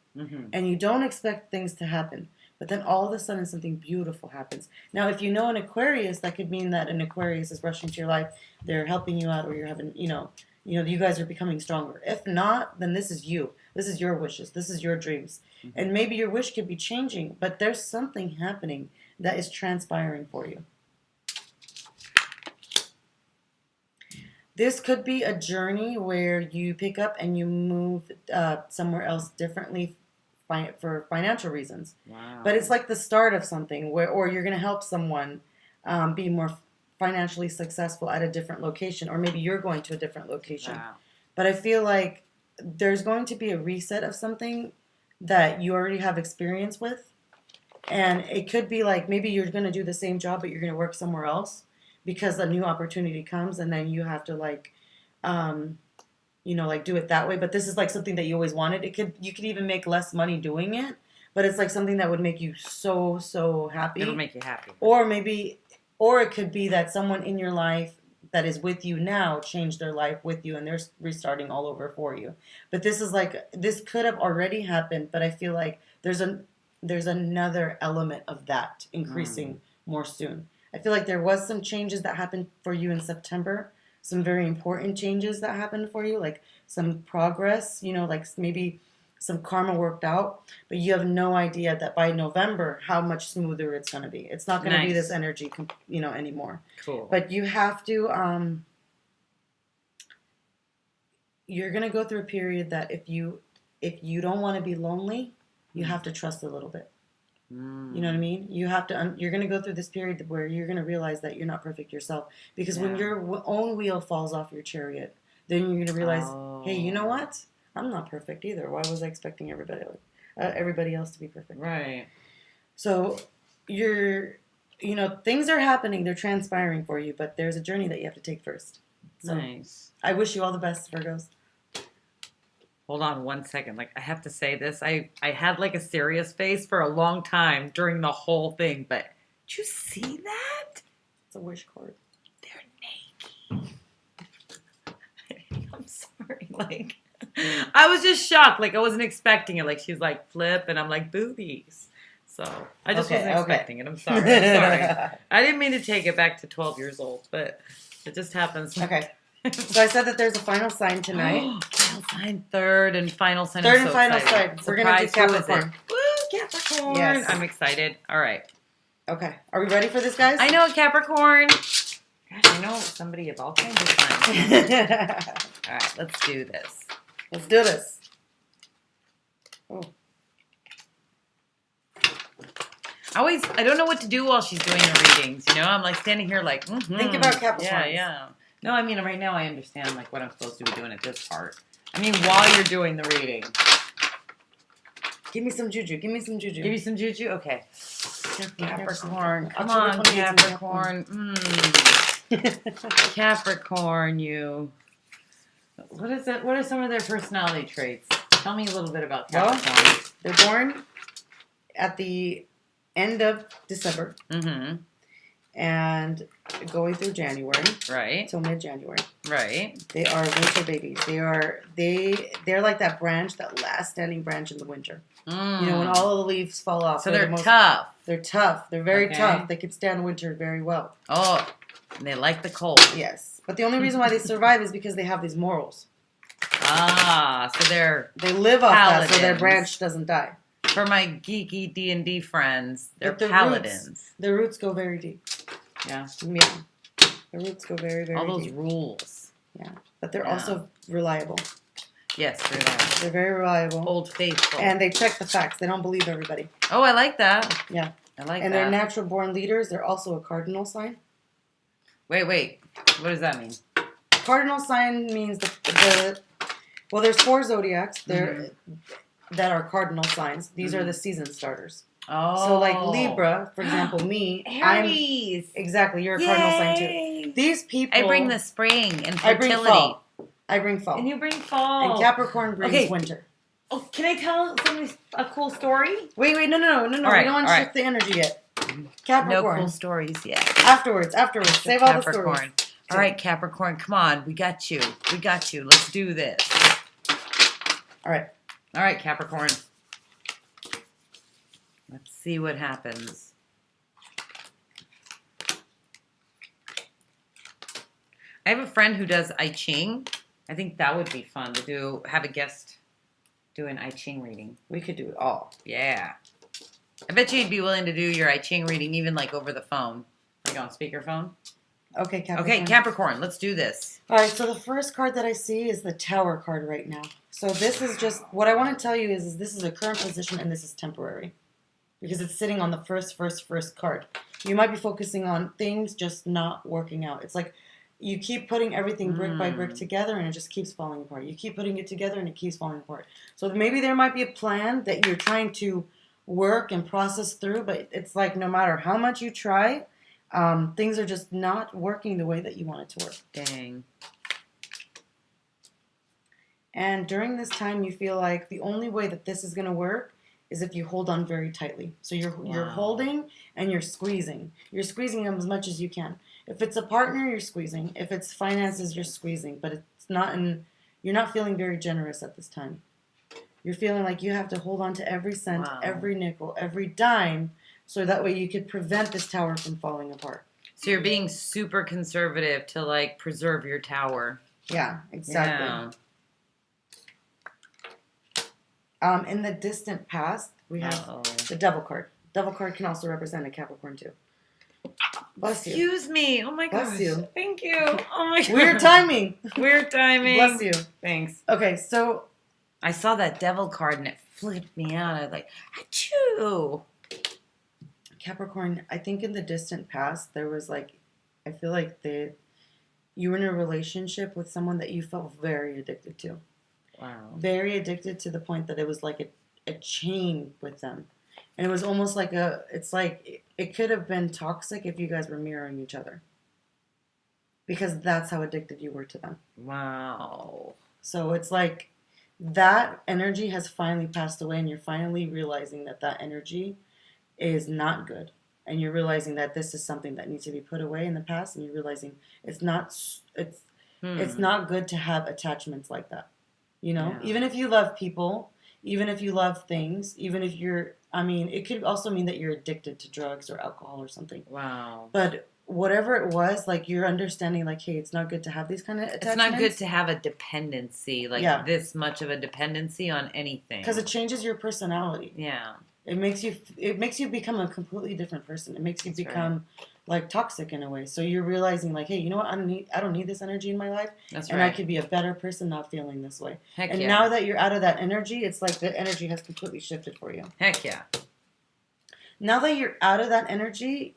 And you don't expect things to happen. But then all of a sudden something beautiful happens. Now, if you know an Aquarius, that could mean that an Aquarius is rushing to your life. They're helping you out, or you're having, you guys are becoming stronger. If not, then this is you. This is your wishes. This is your dreams. And maybe your wish could be changing, but there's something happening that is transpiring for you. This could be a journey where you pick up and you move somewhere else differently for financial reasons. Wow. But it's like the start of something, or you're going to help someone be more financially successful at a different location, or maybe you're going to a different location. Wow. But I feel like there's going to be a reset of something that you already have experience with. And it could be like maybe you're going to do the same job, but you're going to work somewhere else, because a new opportunity comes, and then you have to do it that way. But this is like something that you always wanted. You could even make less money doing it, but it's like something that would make you so happy. It'll make you happy. Or it could be that someone in your life that is with you now changed their life with you, and they're restarting all over for you. But this could have already happened, but I feel like there's another element of that increasing more soon. I feel like there was some changes that happened for you in September some very important changes that happen for you, like some progress, like maybe some karma worked out, but you have no idea that by November how much smoother it's going to be. It's not going to be this energy, anymore. Cool. But you have to, you're going to go through a period that if you don't want to be lonely, you have to trust a little bit. You know what I mean? You have to. You're going to go through this period where you're going to realize that you're not perfect yourself. Because when your own wheel falls off your chariot, then you're going to realize, hey, you know what? I'm not perfect either. Why was I expecting everybody else to be perfect? Right. So things are happening. They're transpiring for you, but there's a journey that you have to take first. So nice. I wish you all the best, Virgos. Hold on one second. Like, I have to say this. I had like a serious face for a long time during the whole thing, but did you see that? It's a wish card. They're naked. I'm sorry. Like, I was just shocked. Like, I wasn't expecting it. Like, she's like, flip, and I'm like, boobies. So, I just wasn't expecting it. I'm sorry. I didn't mean to take it back to 12 years old, but it just happens. Okay. So I said that there's a final sign tonight. Final sign, third and final sign. Third and final sign. We're going to do Capricorn. Woo, Capricorn. Yes. I'm excited. All right. Okay. Are we ready for this, guys? I know Capricorn. Gosh, I know somebody of all kinds of signs. All right, let's do this. Let's do this. Oh. I don't know what to do while she's doing the readings. I'm like standing here like, Think about Capricorn. Yeah. No, I mean, right now I understand like what I'm supposed to be doing at this part. I mean, while you're doing the reading. Give me some juju. Give you some juju? Okay. Capricorn. Come October on, 28th. Capricorn. Capricorn, you. What is it? What are some of their personality traits? Tell me a little bit about Capricorn. Well, they're born at the end of December. Mm-hmm. And going through January, right, till mid-January, right. They are winter babies. They're like that last standing branch in the winter. When all of the leaves fall off. So they're tough. They're tough. They're very tough. They can stand winter very well. Oh, and they like the cold. Yes, but the only reason why they survive is because they have these morals. So they live off paladins. that, so their branch doesn't die. For my geeky D&D friends, they're paladins. Their roots go very deep. Yeah. The roots go very, very deep. All those rules. Yeah. But they're also reliable. Yes, reliable. They're very reliable. Old faithful. And they check the facts. They don't believe everybody. Oh, I like that. Yeah. I like that. And they're natural born leaders. They're also a cardinal sign. Wait. What does that mean? Cardinal sign means well, there's 4 zodiacs that are cardinal signs. These are the season starters. Oh. So like Libra, for example, me. Aries. Exactly. You're a cardinal sign too. These people. I bring the spring and fertility. I bring fall. And you bring fall. And Capricorn brings winter. Oh, can I tell somebody a cool story? Wait, no. Right, we don't want to shift the energy yet. Capricorn. No cool stories yet. Afterwards. Save all the stories. All right, Capricorn, come on. We got you. Let's do this. All right, Capricorn. Let's see what happens. I have a friend who does I Ching. I think that would be fun to have a guest do an I Ching reading. We could do it all. Yeah. I bet you'd be willing to do your I Ching reading even like over the phone. Like on speakerphone. Okay, Capricorn. Okay, Capricorn, let's do this. All right, so the first card that I see is the Tower card right now. So this is just, what I want to tell you is this is a current position and this is temporary. Because it's sitting on the first card. You might be focusing on things just not working out. It's like you keep putting everything brick by brick together and it just keeps falling apart. You keep putting it together and it keeps falling apart. So maybe there might be a plan that you're trying to work and process through, but it's like no matter how much you try, things are just not working the way that you want it to work. Dang. And during this time, you feel like the only way that this is going to work is if you hold on very tightly. So you're holding and you're squeezing. You're squeezing them as much as you can. If it's a partner, you're squeezing. If it's finances, you're squeezing. But it's not you're not feeling very generous at this time. You're feeling like you have to hold on to every cent, every nickel, every dime, so that way you could prevent this tower from falling apart. So you're being super conservative to like preserve your tower. Yeah, exactly. Yeah. In the distant past, we have Uh-oh. the Devil card. Devil card can also represent a Capricorn too. Bless you. Excuse me. Oh my gosh. Bless you. Thank you. Oh my god. Weird timing. Weird timing. Bless you. Thanks. Okay, so I saw that devil card and it flipped me out. I was like, achoo. Capricorn, I think in the distant past, there was like, I feel like you were in a relationship with someone that you felt very addicted to. Wow. Very addicted to the point that it was like a chain with them. And it was almost like it could have been toxic if you guys were mirroring each other. Because that's how addicted you were to them. Wow. So it's like that energy has finally passed away and you're finally realizing that energy is not good. And you're realizing that this is something that needs to be put away in the past, and you're realizing it's not good to have attachments like that. You know, Yeah. Even if you love people, even if you love things, even if it could also mean that you're addicted to drugs or alcohol or something. Wow. But whatever it was, like you're understanding, like, hey, it's not good to have these kind of attachments. It's not good to have a dependency, like this much of a dependency on anything. Because it changes your personality. Yeah. It makes you become a completely different person. It makes you become like toxic in a way. So you're realizing like, hey, you know what? I don't need this energy in my life. That's and right. I could be a better person not feeling this way. Heck and yeah. now that you're out of that energy, it's like the energy has completely shifted for you. Heck yeah. Now that you're out of that energy,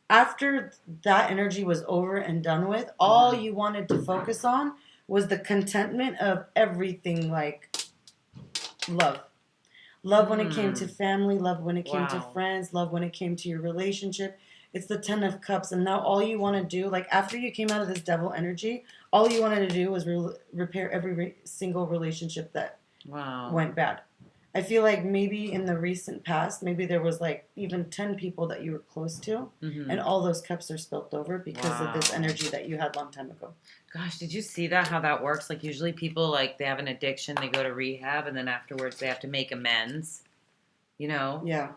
after that energy was over and done with, all you wanted to focus on was the contentment of everything, like love. Love when it came to family, love when it came to friends, love when it came to your relationship. It's the 10 of Cups, and now all you want to do, like after you came out of this devil energy, all you wanted to do was repair every single relationship that went bad. I feel like maybe in the recent past, maybe there was like even 10 people that you were close to, and all those cups are spilt over because of this energy that you had long time ago. Gosh, did you see that, how that works? Like usually people, like they have an addiction, they go to rehab, and then afterwards they have to make amends. You know? Yeah.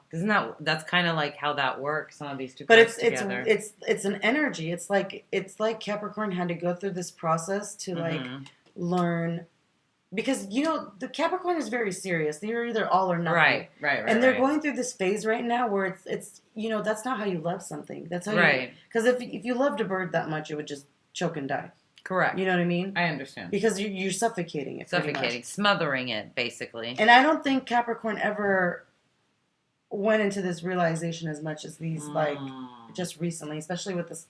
That's kind of like how that works, some of these two but cups together. It's an energy. It's like Capricorn had to go through this process to like learn. Because, the Capricorn is very serious. They're either all or nothing. Right. And they're going through this phase right now where it's that's not how you love something. That's how you... Because if you loved a bird that much, it would just choke and die. Correct. You know what I mean? I understand. Because you're suffocating it. Suffocating. Smothering it, basically. And I don't think Capricorn ever went into this realization as much as these, like, just recently, especially with this...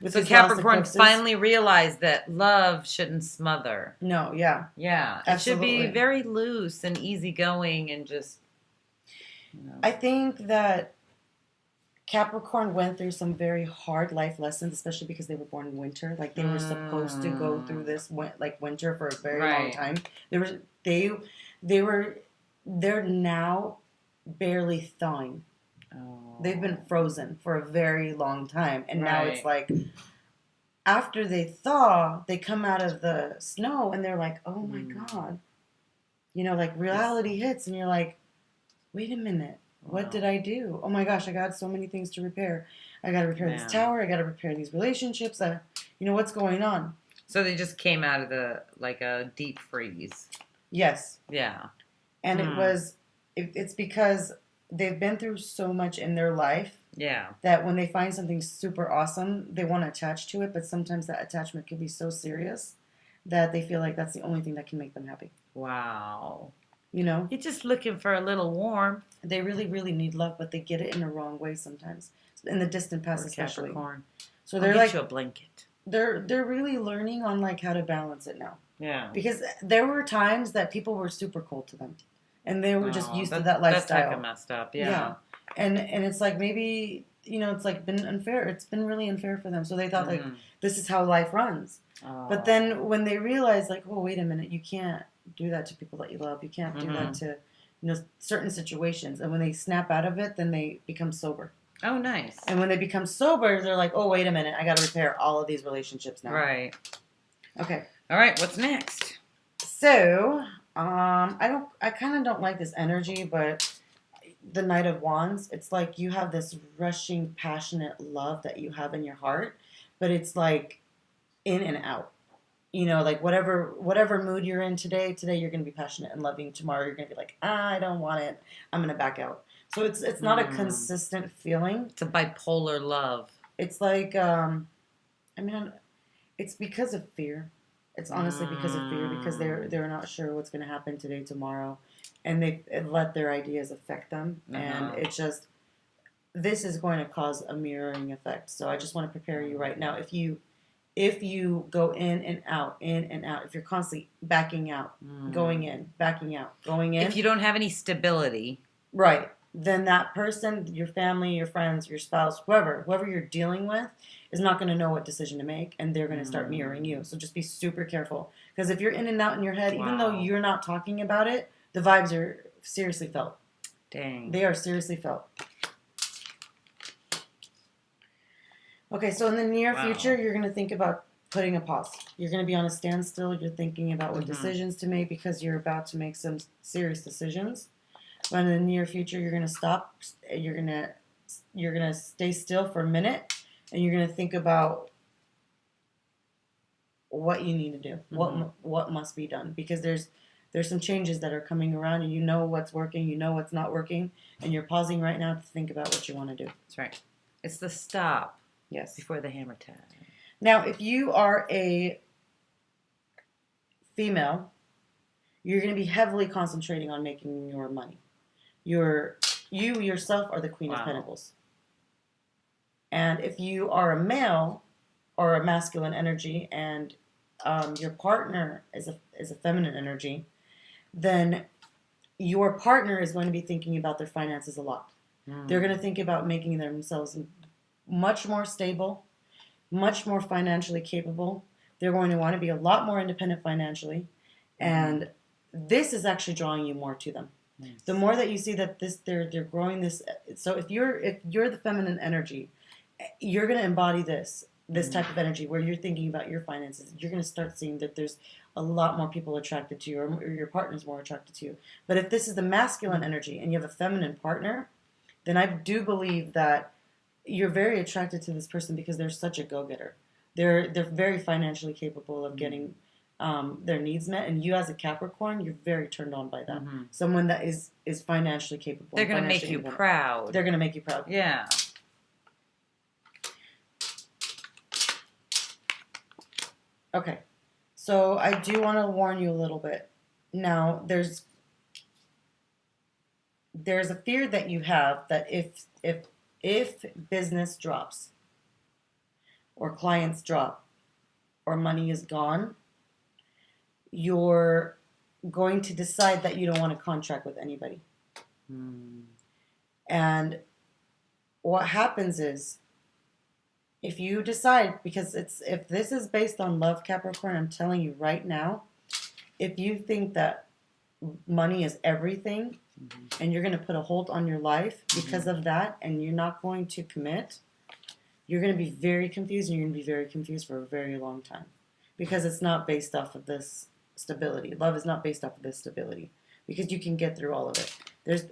So Capricorn finally realized that love shouldn't smother. No, yeah. Yeah. Absolutely. It should be very loose and easygoing and just... I think that Capricorn went through some very hard life lessons, especially because they were born in winter. Like, they were supposed to go through this, winter for a very long time. They're now barely thawing. Oh. They've been frozen for a very long time. And now it's like, after they thaw, they come out of the snow and they're like, oh my God. Like reality hits and you're like, wait a minute. What did I do? Oh my gosh, I got so many things to repair. I got to repair this tower. I got to repair these relationships. What's going on? So they just came out of a deep freeze. Yes. Yeah. And it's because they've been through so much in their life. Yeah. That when they find something super awesome, they want to attach to it. But sometimes that attachment can be so serious that they feel like that's the only thing that can make them happy. Wow. You're just looking for a little warmth. They really, really need love, but they get it in the wrong way sometimes. In the distant past, especially. Capricorn. So they're get you a blanket. They're really learning on like how to balance it now. Yeah. Because there were times that people were super cold to them, and they were just used to that lifestyle. That's kind of messed up. Yeah. And it's like maybe it's like been unfair. It's been really unfair for them. So they thought like this is how life runs. Oh. But then when they realized like, oh wait a minute, you can't do that to people that you love. You can't do that to certain situations. And when they snap out of it, then they become sober. Oh, nice. And when they become sober, they're like, oh, wait a minute. I got to repair all of these relationships now. Right. Okay. All right. What's next? So, I kind of don't like this energy, but the Knight of Wands, it's like you have this rushing, passionate love that you have in your heart. but it's like in and out. You know, like whatever mood you're in today you're gonna be passionate and loving. Tomorrow you're gonna be like, I don't want it. I'm gonna back out. So it's not a consistent feeling. It's a bipolar love. It's like I mean, it's because of fear. It's honestly because of fear, because they're not sure what's gonna happen today, tomorrow, and they let their ideas affect them, and it's just this is going to cause a mirroring effect. So I just want to prepare you right now. If you go in and out, if you're constantly backing out, going in, backing out, going in. If you don't have any stability. Right. Then that person, your family, your friends, your spouse, whoever you're dealing with is not going to know what decision to make, and they're going to start mirroring you. So just be super careful. Because if you're in and out in your head, even though you're not talking about it, the vibes are seriously felt. Dang. They are seriously felt. Okay, so in the near future, you're going to think about putting a pause. You're going to be on a standstill. You're thinking about what decisions to make because you're about to make some serious decisions. But in the near future, you're going to stop. You're going to stay still for a minute, and you're going to think about what you need to do, what must be done, because there's some changes that are coming around, and you know what's working, you know what's not working, and you're pausing right now to think about what you want to do. That's right. It's the stop. Yes. Before the hammer time. Now, if you are a female, you're going to be heavily concentrating on making your money. You yourself are the Queen of Pentacles. And if you are a male or a masculine energy, and your partner is a feminine energy, then your partner is going to be thinking about their finances a lot. They're going to think about making themselves much more stable, much more financially capable. They're going to want to be a lot more independent financially, and this is actually drawing you more to them. Nice. The more that you see that they're growing this. So if you're the feminine energy, you're going to embody this type of energy where you're thinking about your finances. You're going to start seeing that there's a lot more people attracted to you, or your partner's more attracted to you. But if this is the masculine energy and you have a feminine partner, then I do believe that you're very attracted to this person because they're such a go-getter. They're very financially capable of getting their needs met, and you as a Capricorn, you're very turned on by that. Someone that is financially capable. They're going to make you proud. They're going to make you proud. Yeah. Okay, so I do want to warn you a little bit. Now, there's a fear that you have that if business drops, or clients drop, or money is gone, you're going to decide that you don't want to contract with anybody. And what happens is, if you decide, because if this is based on love, Capricorn, I'm telling you right now, if you think that money is everything, and you're going to put a hold on your life because of that, and you're not going to commit, you're going to be very confused, and you're going to be very confused for a very long time, because it's not based off of this stability. Love is not based off of this stability, because you can get through all of it. There's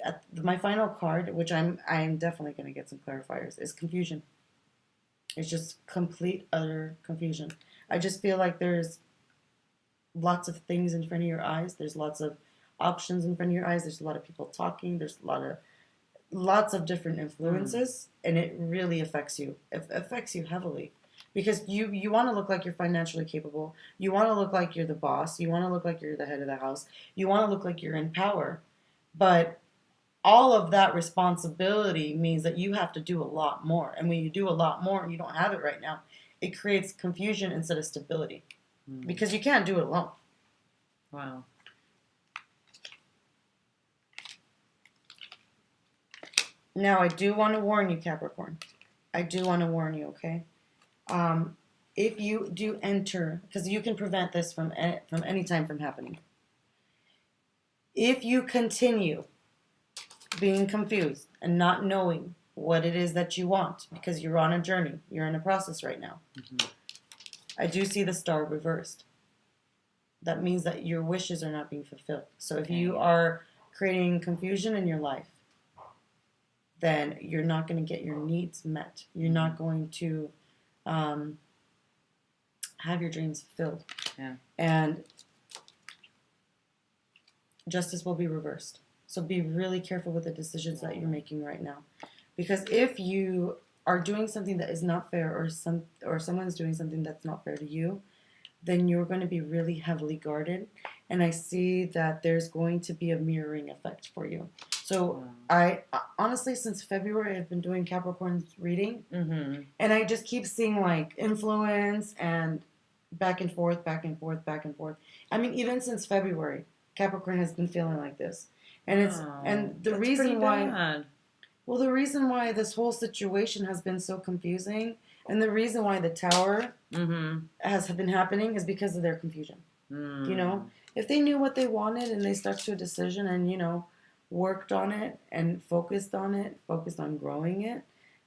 my final card, which I'm definitely going to get some clarifiers, is confusion. It's just complete, utter confusion. I just feel like there's lots of things in front of your eyes. There's lots of options in front of your eyes. There's a lot of people talking. There's lots of different influences, and it really affects you. It affects you heavily, because you want to look like you're financially capable. You want to look like you're the boss. You want to look like you're the head of the house. You want to look like you're in power, but all of that responsibility means that you have to do a lot more. And when you do a lot more and you don't have it right now, it creates confusion instead of stability, because you can't do it alone. Wow. Now, I do want to warn you, Capricorn. I do want to warn you, okay? If you do enter, because you can prevent this from any time from happening. If you continue being confused and not knowing what it is that you want, because you're on a journey, you're in a process right now, I do see the star reversed. That means that your wishes are not being fulfilled. So if you are creating confusion in your life, then you're not going to get your needs met. You're not going to have your dreams fulfilled. Yeah. And justice will be reversed. So be really careful with the decisions that you're making right now. Because if you are doing something that is not fair, or someone's doing something that's not fair to you, then you're going to be really heavily guarded. And I see that there's going to be a mirroring effect for you. So I honestly, since February, I've been doing Capricorn's reading. Mm-hmm. And I just keep seeing like influence and back and forth, back and forth, back and forth. I mean, even since February, Capricorn has been feeling like this. And the reason why... Bad. Well, the reason why this whole situation has been so confusing, and the reason why the Tower has been happening, is because of their confusion. You know, if they knew what they wanted and they stuck to a decision and, you know, worked on it and focused on growing it,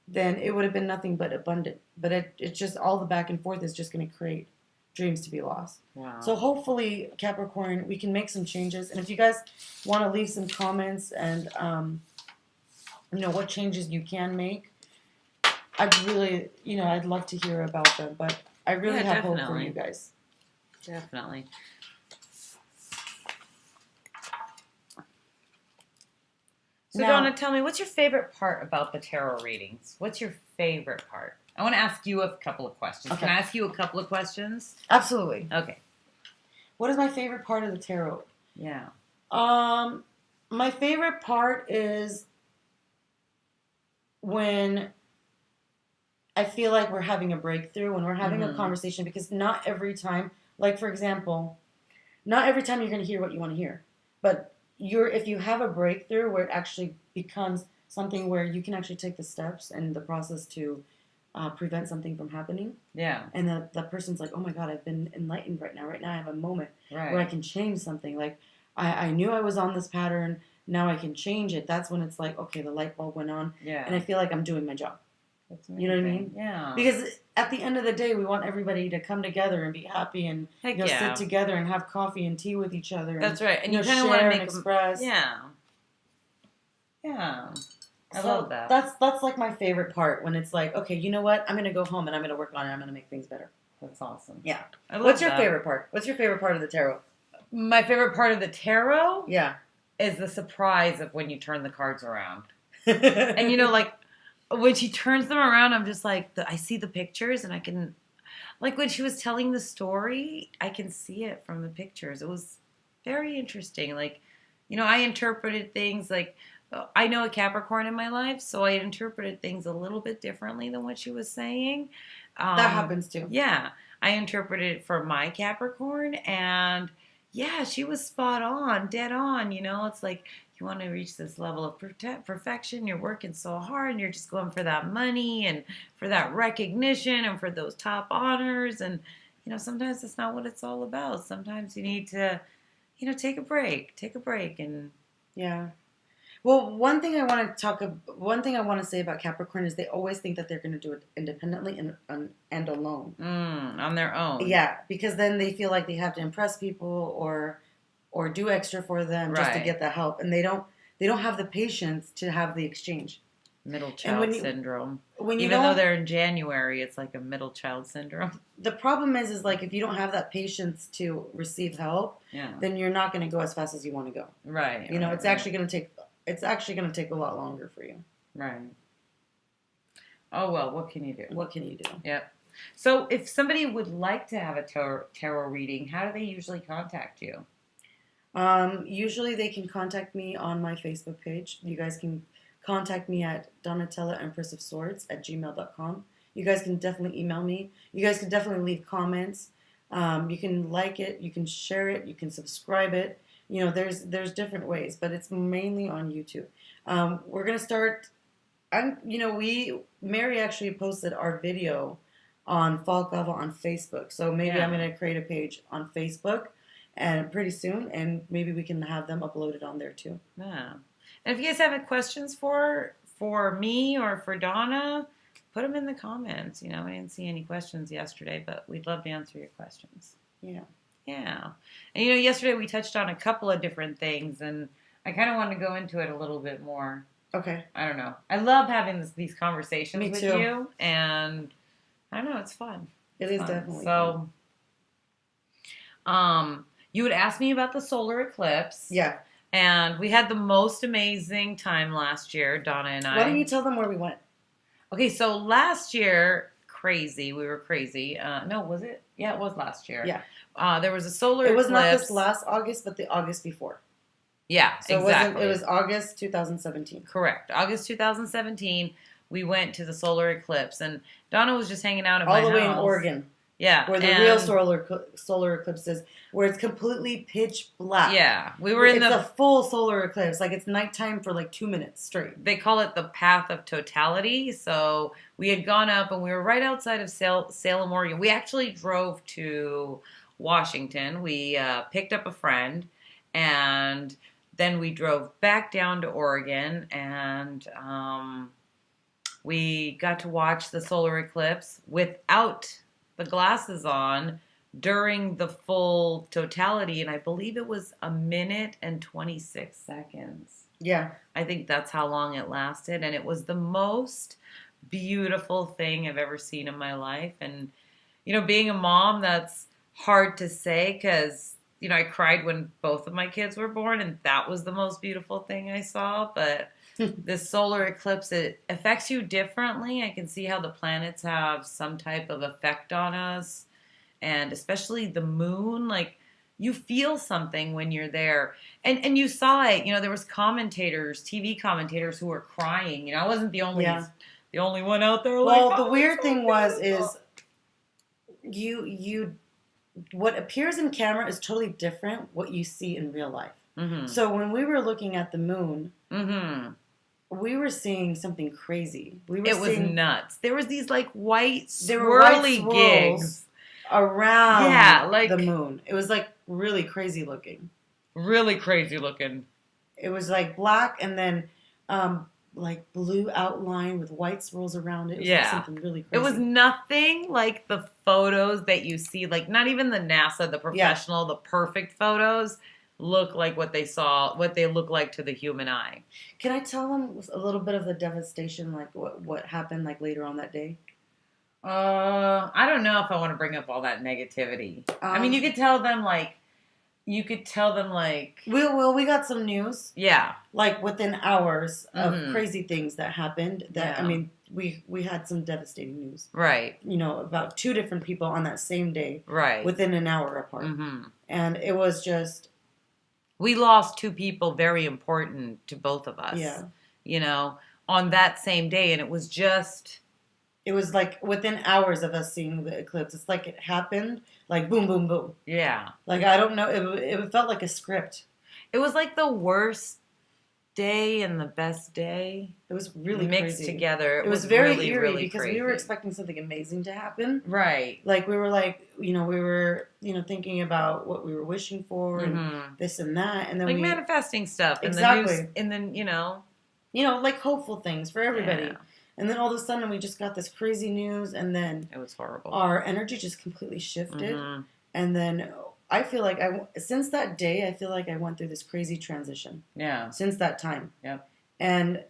then it would have been nothing but abundant. But it's just all the back and forth is just going to create dreams to be lost. Wow. So hopefully, Capricorn, we can make some changes. And if you guys want to leave some comments and you know, what changes you can make, I'd really, you know, I'd love to hear about them. But I really have hope for you guys. Definitely. So, Now, Donna, tell me, what's your favorite part about the tarot readings? What's your favorite part? I want to ask you a couple of questions. Okay. Can I ask you a couple of questions? Absolutely. Okay. What is my favorite part of the tarot? Yeah. My favorite part is when I feel like we're having a breakthrough, when we're having a conversation, because not every time, like for example, not every time you're going to hear what you want to hear, but if you have a breakthrough where it actually becomes something where you can actually take the steps and the process to prevent something from happening. Yeah. And the person's like, oh my God, I've been enlightened right now. Right now I have a moment where I can change something. Like, I knew I was on this pattern. Now I can change it. That's when it's like, okay, the light bulb went on. Yeah. And I feel like I'm doing my job. That's You know what I mean? Yeah. Because at the end of the day, we want everybody to come together and be happy and sit together and have coffee and tea with each other. That's right. And you kind of want to make express. Yeah. Yeah. I love that. That's like my favorite part, when it's like, okay, you know what? I'm going to go home and I'm going to work on it. I'm going to make things better. That's awesome. Yeah. What's your favorite part? What's your favorite part of the tarot? My favorite part of the tarot? Yeah. Is the surprise of when you turn the cards around. And you know, like, when she turns them around, I'm just like, I see the pictures and I can, like when she was telling the story, I can see it from the pictures. It was very interesting. Like, you know, I interpreted things like, I know a Capricorn in my life, so I interpreted things a little bit differently than what she was saying. That happens too. Yeah. I interpreted it for my Capricorn, and yeah, she was spot on, dead on. You know, it's like, you want to reach this level of perfection. You're working so hard, and you're just going for that money and for that recognition and for those top honors. And, you know, sometimes that's not what it's all about. Sometimes you need to, you know, take a break. And yeah. Well, one thing I want to say about Capricorn is they always think that they're going to do it independently and alone. On their own. Yeah, because then they feel like they have to impress people or do extra for them just to get the help, and they don't have the patience to have the exchange. Middle child syndrome. Even though they're in January, it's like a middle child syndrome. The problem is like, if you don't have that patience to receive help, then you're not going to go as fast as you want to go. Right. You know, it's actually going to take a lot longer for you. Right. Oh, well, what can you do? What can you do? Yep. So if somebody would like to have a tarot reading, how do they usually contact you? Usually they can contact me on my Facebook page. You guys can contact me at donatella@gmail.com. You guys can definitely email me. You guys can definitely leave comments. You can like it. You can share it. You can subscribe it. You know, there's different ways, but it's mainly on YouTube. We're going to start... Mary actually posted our video on Fall Gava on Facebook. So maybe I'm going to create a page on Facebook and pretty soon, and maybe we can have them uploaded on there too. Yeah. And if you guys have any questions for me or for Donna, put them in the comments. You know, I didn't see any questions yesterday, but we'd love to answer your questions. Yeah. Yeah. And, you know, yesterday we touched on a couple of different things, and I kind of wanted to go into it a little bit more. Okay. I don't know. I love having these conversations with too. you, and I don't know, it's fun. It is definitely so fun. You had asked me about the solar eclipse. Yeah. And we had the most amazing time last year, Donna and I. Why don't you tell them where we went? Okay, so last year, crazy. We were crazy. No, was it? Yeah, it was last year. Yeah. There was a solar It was eclipse. not this last August, but the August before. Yeah, so exactly. It was August 2017. Correct. August 2017, we went to the solar eclipse. And Donna was just hanging out at my house. All the way in Oregon. Yeah. Where the real solar eclipse is, where it's completely pitch black. Yeah. We were in It's a full solar eclipse. Like, it's nighttime for like 2 minutes straight. They call it the path of totality. So we had gone up and we were right outside of Salem, Oregon. We actually drove to Washington. We picked up a friend and then we drove back down to Oregon and we got to watch the solar eclipse without the glasses on during the full totality, and I believe it was 1 minute and 26 seconds. Yeah. I think that's how long it lasted, and it was the most beautiful thing I've ever seen in my life. And, being a mom, that's hard to say because, I cried when both of my kids were born, and that was the most beautiful thing I saw, but this solar eclipse, it affects you differently. I can see how the planets have some type of effect on us, and especially the moon. Like, you feel something when you're there, and you saw it. There was TV commentators who were crying. I wasn't the only one out there. Well, the weird thing is you what appears in camera is totally different what you see in real life. Mm-hmm. So when we were looking at the moon. Mm-hmm. We were seeing something crazy. It was nuts. There was these like white swirly gigs around the moon. It was like really crazy looking. Really crazy looking. It was like black and then like blue outline with white swirls around it. It was like something really crazy. It was nothing like the photos that you see, like not even the NASA, the professional, the perfect photos. Look like what they look like to the human eye. Can I tell them a little bit of the devastation, like what happened like later on that day? I don't know if I want to bring up all that negativity. I mean, you could tell them like. We got some news. Yeah. Like within hours of crazy things that happened. I mean, we had some devastating news. Right. About 2 different people on that same day. Right. Within an hour apart. Mm-hmm. And it was just. We lost 2 people very important to both of us. Yeah. On that same day. And it was just... It was like within hours of us seeing the eclipse. It's like it happened, like boom, boom, boom. Yeah. Like, I don't know. It felt like a script. It was like the worst day and the best day. It was really mixed crazy. Together. It was very really, eerie really because crazy. we were expecting something amazing to happen. Right. Like, we were like, we were, thinking about what we were wishing for and this and that. And then like manifesting stuff. Exactly. And then, like hopeful things for everybody. Yeah. And then all of a sudden we just got this crazy news and then it was horrible. Our energy just completely shifted. And then I feel like since that day, I feel like I went through this crazy transition. Yeah. Since that time. Yeah. And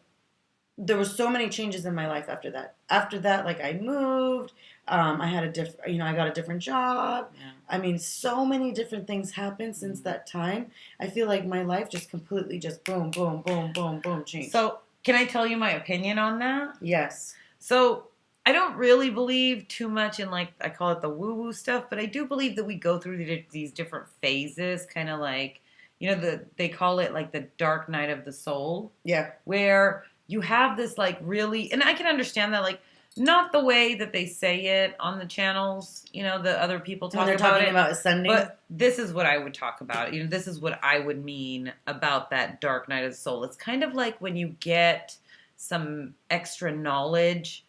there were so many changes in my life after that. After that, like I moved, I had I got a different job. Yeah. I mean, so many different things happened since that time. I feel like my life just completely boom, boom, boom, boom, boom changed. So can I tell you my opinion on that? Yes. So I don't really believe too much in like, I call it the woo-woo stuff, but I do believe that we go through these different phases, kind of like, they call it like the dark night of the soul. Yeah. Where you have this like really, and I can understand that, like, not the way that they say it on the channels, the other people talk when they're talking about ascending. But this is what I would talk about. This is what I would mean about that dark night of the soul. It's kind of like when you get some extra knowledge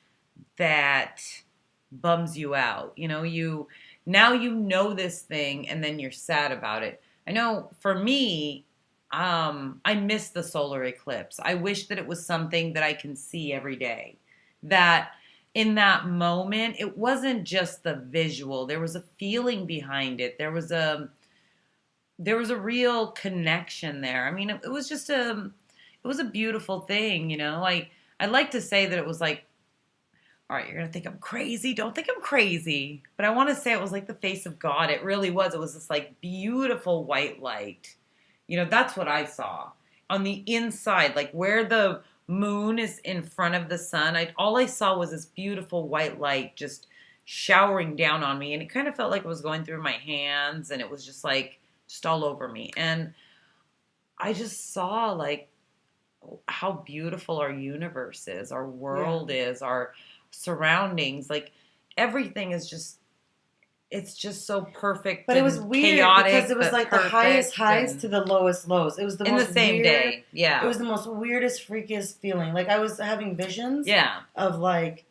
that bums you out. You know this thing and then you're sad about it. I know for me, I miss the solar eclipse. I wish that it was something that I can see every day. That in that moment, it wasn't just the visual. There was a feeling behind it. There was a real connection there. I mean, it was just it was a beautiful thing, I like to say that it was like all right, you're going to think I'm crazy. Don't think I'm crazy. But I want to say it was like the face of God. It really was. It was this like beautiful white light. You know, that's what I saw. On the inside, like where the moon is in front of the sun, all I saw was this beautiful white light just showering down on me. And it kind of felt like it was going through my hands, and it was just like, just all over me. And I just saw like how beautiful our universe is, our world is, our surroundings, like everything is just, it's just so perfect. But it was weird chaotic, because it was like the highest highs to the lowest lows. It was the in most the same weird, day. Yeah. It was the most weirdest, freakiest feeling. Like I was having visions of like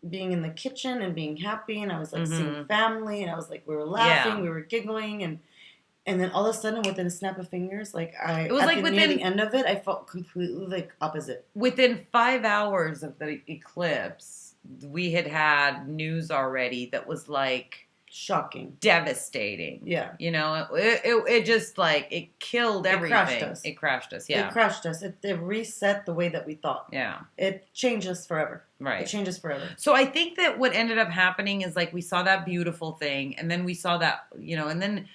being in the kitchen and being happy, and I was like seeing family, and I was like, we were laughing, we were giggling, and then all of a sudden, within a snap of fingers, like it was like near the end of it, I felt completely like opposite. Within 5 hours of the eclipse, we had news already that was like shocking, devastating. Yeah, you know, it just like it killed everything. It crashed us. Yeah, it crashed us. It reset the way that we thought. Yeah, it changed us forever. Right, it changes forever. So I think that what ended up happening is like we saw that beautiful thing, and then we saw that, you know, and then,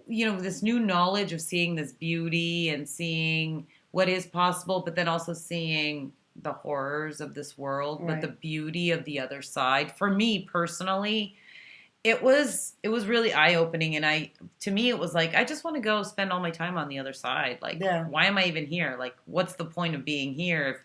you know, this new knowledge of seeing this beauty and seeing what is possible, but then also seeing the horrors of this world, but the beauty of the other side. For me personally, it was really eye-opening, and to me it was like, I just want to go spend all my time on the other side. Like, why am I even here? Like, what's the point of being here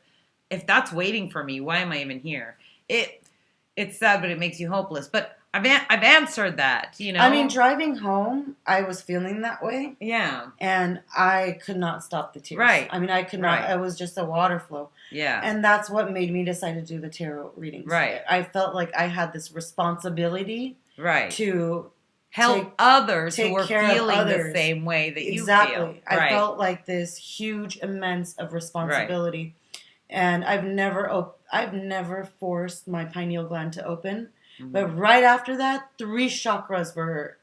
if that's waiting for me? Why am I even here? It's sad, but it makes you hopeless. But I've answered that, you know. I mean, driving home, I was feeling that way. Yeah. And I could not stop the tears. Right. I mean, I could not. It was just a water flow. Yeah. And that's what made me decide to do the tarot readings. Right. I felt like I had this responsibility. Right. To help others who were feeling the same way that you feel. Exactly. I felt like this huge, immense of responsibility. Right. And I've never forced my pineal gland to open. But right after that, 3 chakras were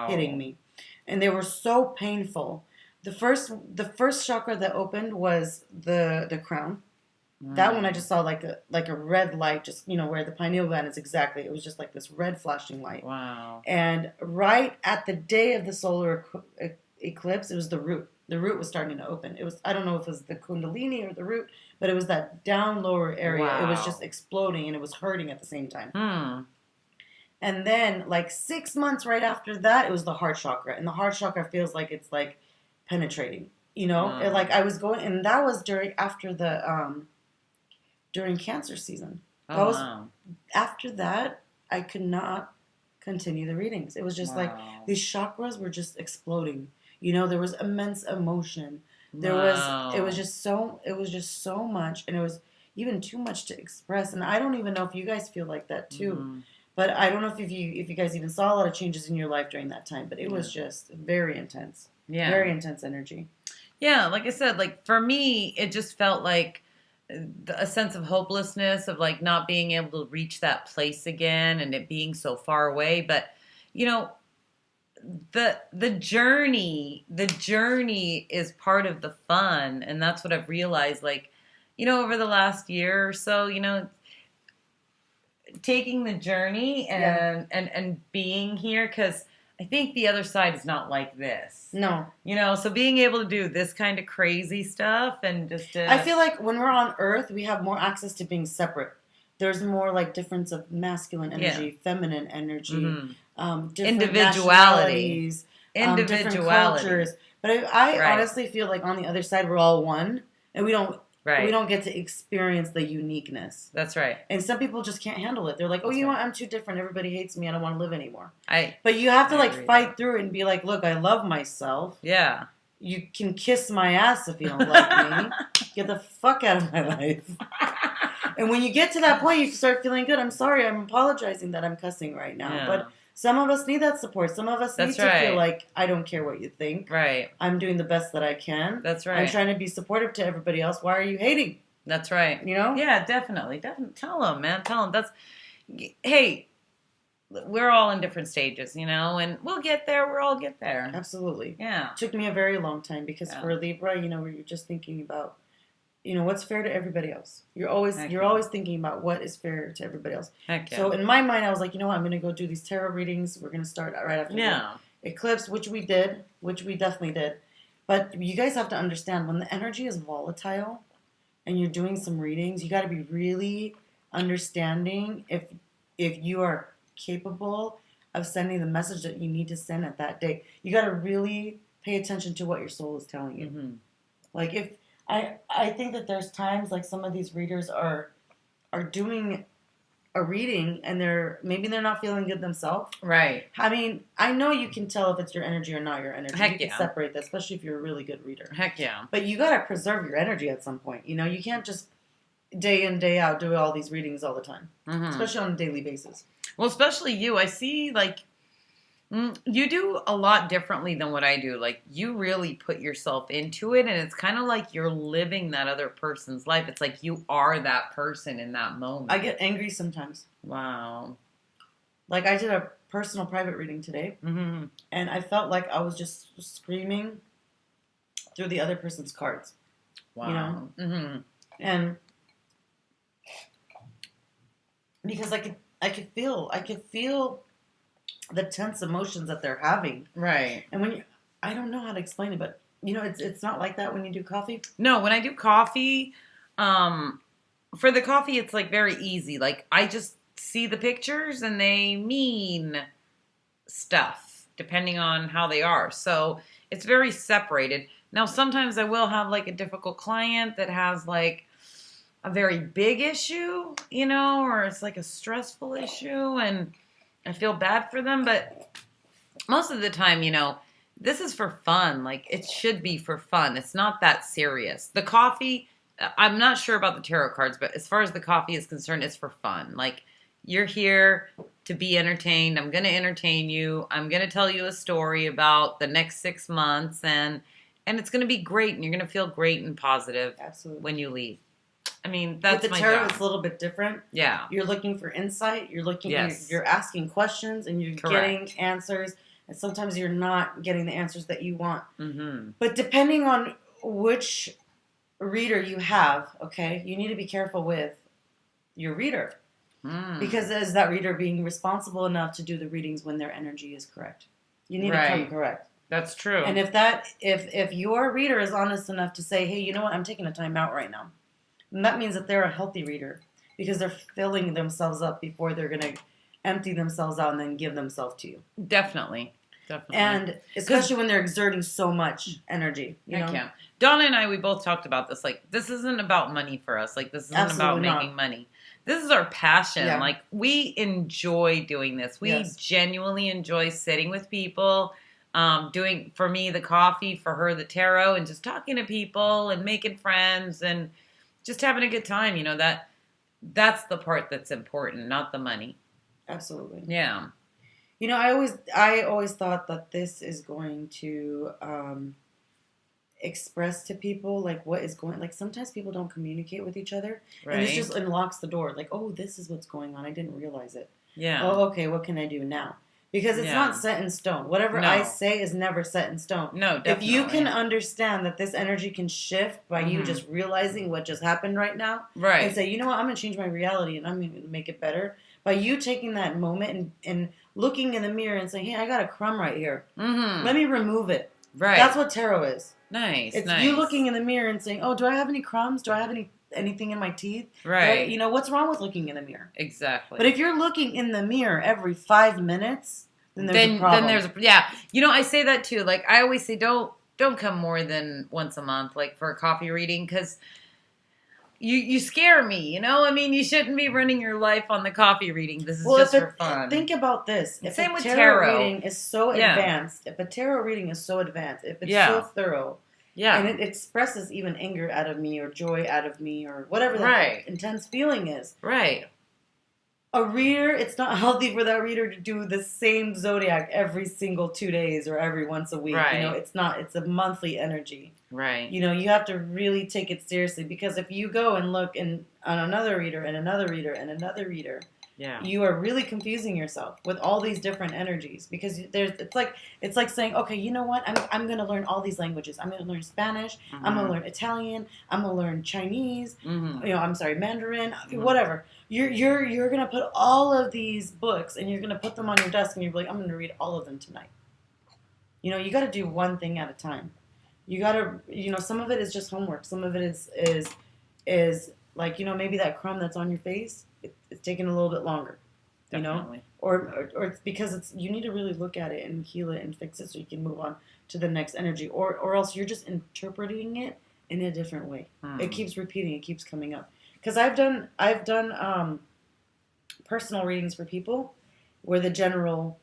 hitting me, and they were so painful. The first chakra that opened was the crown. That one I just saw like a red light, just, you know, where the pineal gland is exactly. It was just like this red flashing light. Wow. And right at the day of the solar eclipse, it was the root. The root was starting to open. It was, I don't know if it was the kundalini or the root, but it was that down lower area. Wow. It was just exploding, and it was hurting at the same time. And then like 6 months right after that, it was the heart chakra. And the heart chakra feels like it's like penetrating, you know? It, like I was going, and that was during Cancer season. That was after that, I could not continue the readings. It was just like these chakras were just exploding. You know, there was immense emotion. It was just so much, and it was even too much to express. And I don't even know if you guys feel like that too. But I don't know if you guys even saw a lot of changes in your life during that time. But it was just very intense. Yeah. Very intense energy. Yeah, like I said, like for me, it just felt like a sense of hopelessness, of like not being able to reach that place again, and it being so far away. But, you know, the journey is part of the fun, and that's what I've realized, like, you know, over the last year or so, you know, taking the journey and being here, because I think the other side is not like this. No. You know, so being able to do this kind of crazy stuff and just I feel like when we're on Earth, we have more access to being separate. There's more like difference of masculine energy, feminine energy, different individuality, different cultures. But I honestly feel like on the other side, we're all one, and we don't get to experience the uniqueness. That's right. And some people just can't handle it. They're like, oh, you know what? I'm too different. Everybody hates me. I don't want to live anymore. But you have to like fight through it and be like, look, I love myself. Yeah. You can kiss my ass if you don't like me. Get the fuck out of my life. And when you get to that point, you start feeling good. I'm sorry. I'm apologizing that I'm cussing right now. Yeah. But some of us need that support. Some of us need to feel like, I don't care what you think. Right. I'm doing the best that I can. That's right. I'm trying to be supportive to everybody else. Why are you hating? That's right. You know? Yeah, definitely. Tell them, man. Tell them. Hey, we're all in different stages, you know, and we'll get there. We'll all get there. Absolutely. Yeah. It took me a very long time because for Libra, you know, where you're just thinking about what's fair to everybody else. You're always Heck you're yeah. always thinking about what is fair to everybody else. Heck yeah. So in my mind, I was like, you know what? I'm gonna go do these tarot readings. We're gonna start right after Yeah. the eclipse, which we definitely did. But you guys have to understand when the energy is volatile and you're doing some readings, you got to be really understanding if you are capable of sending the message that you need to send at that day. You got to really pay attention to what your soul is telling you. Mm-hmm. Like if I think that there's times like some of these readers are doing a reading and maybe they're not feeling good themselves. Right. I mean, I know you can tell if it's your energy or not your energy. Heck you can yeah. separate that, especially if you're a really good reader. Heck yeah. But you gotta preserve your energy at some point. You can't just day in, day out do all these readings all the time. Mm-hmm. Especially on a daily basis. Well, especially you. I see, like, you do a lot differently than what I do. Like, you really put yourself into it, and it's kind of like you're living that other person's life. It's like you are that person in that moment. I get angry sometimes. Wow. Like, I did a personal private reading today, Mm-hmm. and I felt like I was just screaming through the other person's cards. Wow. Mm-hmm. And because I could feel the tense emotions that they're having. Right. And I don't know how to explain it, but it's not like that when you do coffee. No, when I do coffee, for the coffee, it's like very easy. Like I just see the pictures and they mean stuff depending on how they are. So it's very separated. Now, sometimes I will have like a difficult client that has like a very big issue, or it's like a stressful issue and I feel bad for them. But most of the time, this is for fun. Like it should be for fun. It's not that serious. The coffee, I'm not sure about the tarot cards, but as far as the coffee is concerned, it's for fun. Like you're here to be entertained. I'm going to entertain you. I'm going to tell you a story about the next 6 months and it's going to be great and you're going to feel great and positive. Absolutely. When you leave. I mean, that's With the my tarot, job. it's a little bit different. Yeah. You're looking for insight. Yes. You're asking questions and you're Correct. getting answers. And sometimes you're not getting the answers that you want. Mm-hmm. But depending on which reader you have, okay, you need to be careful with your reader. Because is that reader being responsible enough to do the readings when their energy is correct? You need to come correct. That's true. And if your reader is honest enough to say, hey, you know what, I'm taking a time out right now. And that means that they're a healthy reader because they're filling themselves up before they're going to empty themselves out and then give themselves to you. Definitely. And especially when they're exerting so much energy. Yeah. Donna and I, we both talked about this. Like, this isn't about money for us. Like, this isn't Absolutely about making money. This is our passion. Yeah. Like, we enjoy doing this. We genuinely enjoy sitting with people, doing, for me, the coffee, for her, the tarot, and just talking to people and making friends and just having a good time. That's the part that's important, not the money. Absolutely. Yeah. I always thought that this is going to express to people like what is going. Like sometimes people don't communicate with each other, Right. and this just unlocks the door. Like, oh, this is what's going on. I didn't realize it. Yeah. Oh, okay. What can I do now? Because it's not set in stone. Whatever I say is never set in stone. No, definitely. If you can understand that this energy can shift by you just realizing what just happened right now, Right. and say, you know what, I'm going to change my reality and I'm going to make it better. By you taking that moment and looking in the mirror and saying, hey, I got a crumb right here. Mm-hmm. Let me remove it. Right. That's what tarot is. Nice. It's nice. you looking in the mirror and saying, oh, do I have any crumbs? Do I have anything in my teeth? Right. What's wrong with looking in the mirror? Exactly. But if you're looking in the mirror every 5 minutes, then there's a problem. Then there's I say that too. Like I always say, don't come more than once a month, like for a coffee reading, because you scare me. I mean, you shouldn't be running your life on the coffee reading. This is just for fun. Think about this. If Same a with tarot reading is so advanced, if it's so thorough, and it expresses even anger out of me or joy out of me or whatever that intense feeling is. Right. A reader, it's not healthy for that reader to do the same zodiac every single 2 days or every once a week. Right. It's not. It's a monthly energy. Right. You have to really take it seriously because if you go and look on another reader and another reader and another reader, Yeah. You are really confusing yourself with all these different energies because it's like saying, okay, you know what? I'm going to learn all these languages. I'm going to learn Spanish. I'm going to learn Italian. I'm going to learn Chinese. I'm sorry, Mandarin. Whatever. You're going to put all of these books and you're going to put them on your desk and you're like, I'm going to read all of them tonight. You got to do one thing at a time. You got to, some of it is just homework. Some of it is like, maybe that crumb that's on your face. It's taking a little bit longer, Definitely. or it's because you need to really look at it and heal it and fix it so you can move on to the next energy, or else you're just interpreting it in a different way. It keeps repeating, it keeps coming up. Because I've done personal readings for people where the general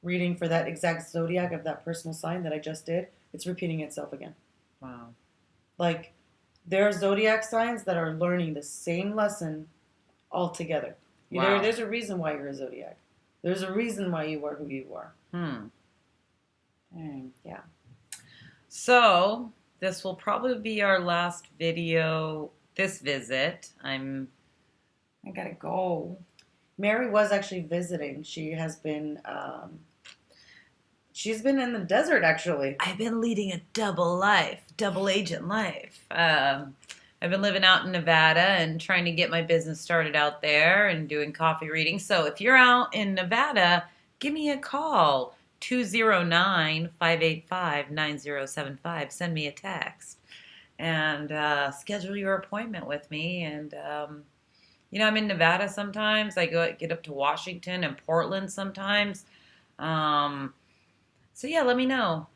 reading for that exact zodiac of that personal sign that I just did, it's repeating itself again. Wow. Like, there are zodiac signs that are learning the same lesson all together. Wow. There's a reason why you're a zodiac. There's a reason why you are who you are. Yeah. So, this will probably be our last video this visit. I gotta go. Mary was actually visiting. She has been, she's been in the desert, actually. I've been leading a double agent life. I've been living out in Nevada and trying to get my business started out there and doing coffee readings. So if you're out in Nevada, give me a call, 209-585-9075. Send me a text and schedule your appointment with me. And, I'm in Nevada sometimes. I get up to Washington and Portland sometimes. So, yeah, let me know.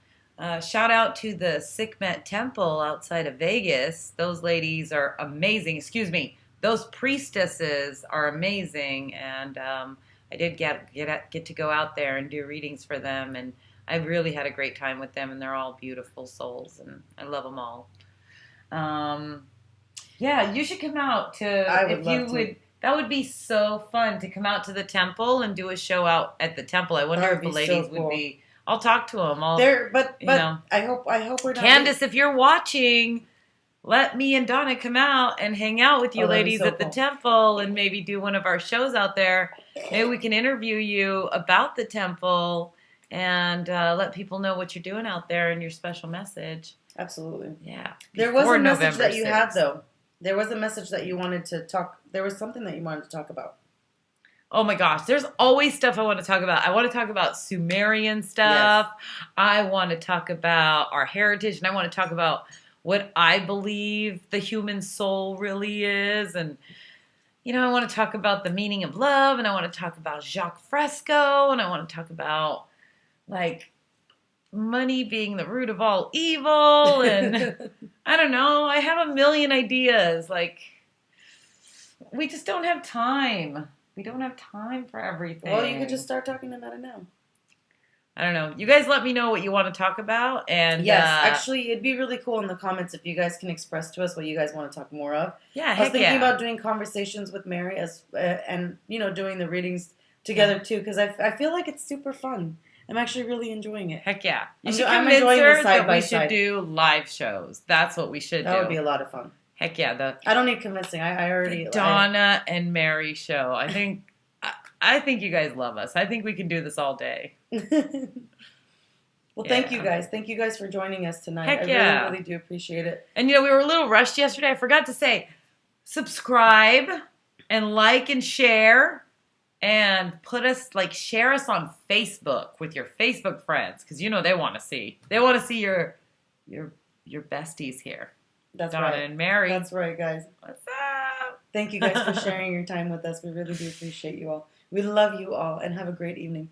Shout out to the Sikmet Temple outside of Vegas. Those ladies are amazing. Excuse me. Those priestesses are amazing. And I did get to go out there and do readings for them. And I really had a great time with them. And they're all beautiful souls. And I love them all. Yeah, you should come out to. That would be so fun to come out to the temple and do a show out at the temple. I wonder if the ladies would be. I'll talk to them. But I hope we're not. Candace, if you're watching, let me and Donna come out and hang out with you ladies at the temple and maybe do one of our shows out there. Maybe we can interview you about the temple and let people know what you're doing out there and your special message. Absolutely. Yeah. There was a message that you had, though. There was a message that you wanted to talk. There was something that you wanted to talk about. Oh my gosh, there's always stuff I want to talk about. I want to talk about Sumerian stuff. Yes. I want to talk about our heritage, and I want to talk about what I believe the human soul really is. And, I want to talk about the meaning of love, and I want to talk about Jacques Fresco, and I want to talk about, money being the root of all evil, and I don't know. I have a million ideas. We just don't have time. We don't have time for everything. Well, you could just start talking about it now. I don't know. You guys let me know what you want to talk about. And yes, actually, it'd be really cool in the comments if you guys can express to us what you guys want to talk more of. Yeah, I was thinking about doing conversations with Mary and doing the readings together too, because I feel like it's super fun. I'm actually really enjoying it. Heck yeah. You should convince her that we should do live shows. That's what we should do. That would be a lot of fun. Heck yeah. I don't need convincing. I already... Donna and Mary show. I think you guys love us. I think we can do this all day. Well, thank you guys. Thank you guys for joining us tonight. Heck I really do appreciate it. And, we were a little rushed yesterday. I forgot to say, subscribe and like and share. And share us on Facebook with your Facebook friends. Because, they want to see. They want to see your besties here. That's Donna right. and Mary. That's right, guys. What's up? Thank you guys for sharing your time with us. We really do appreciate you all. We love you all and have a great evening.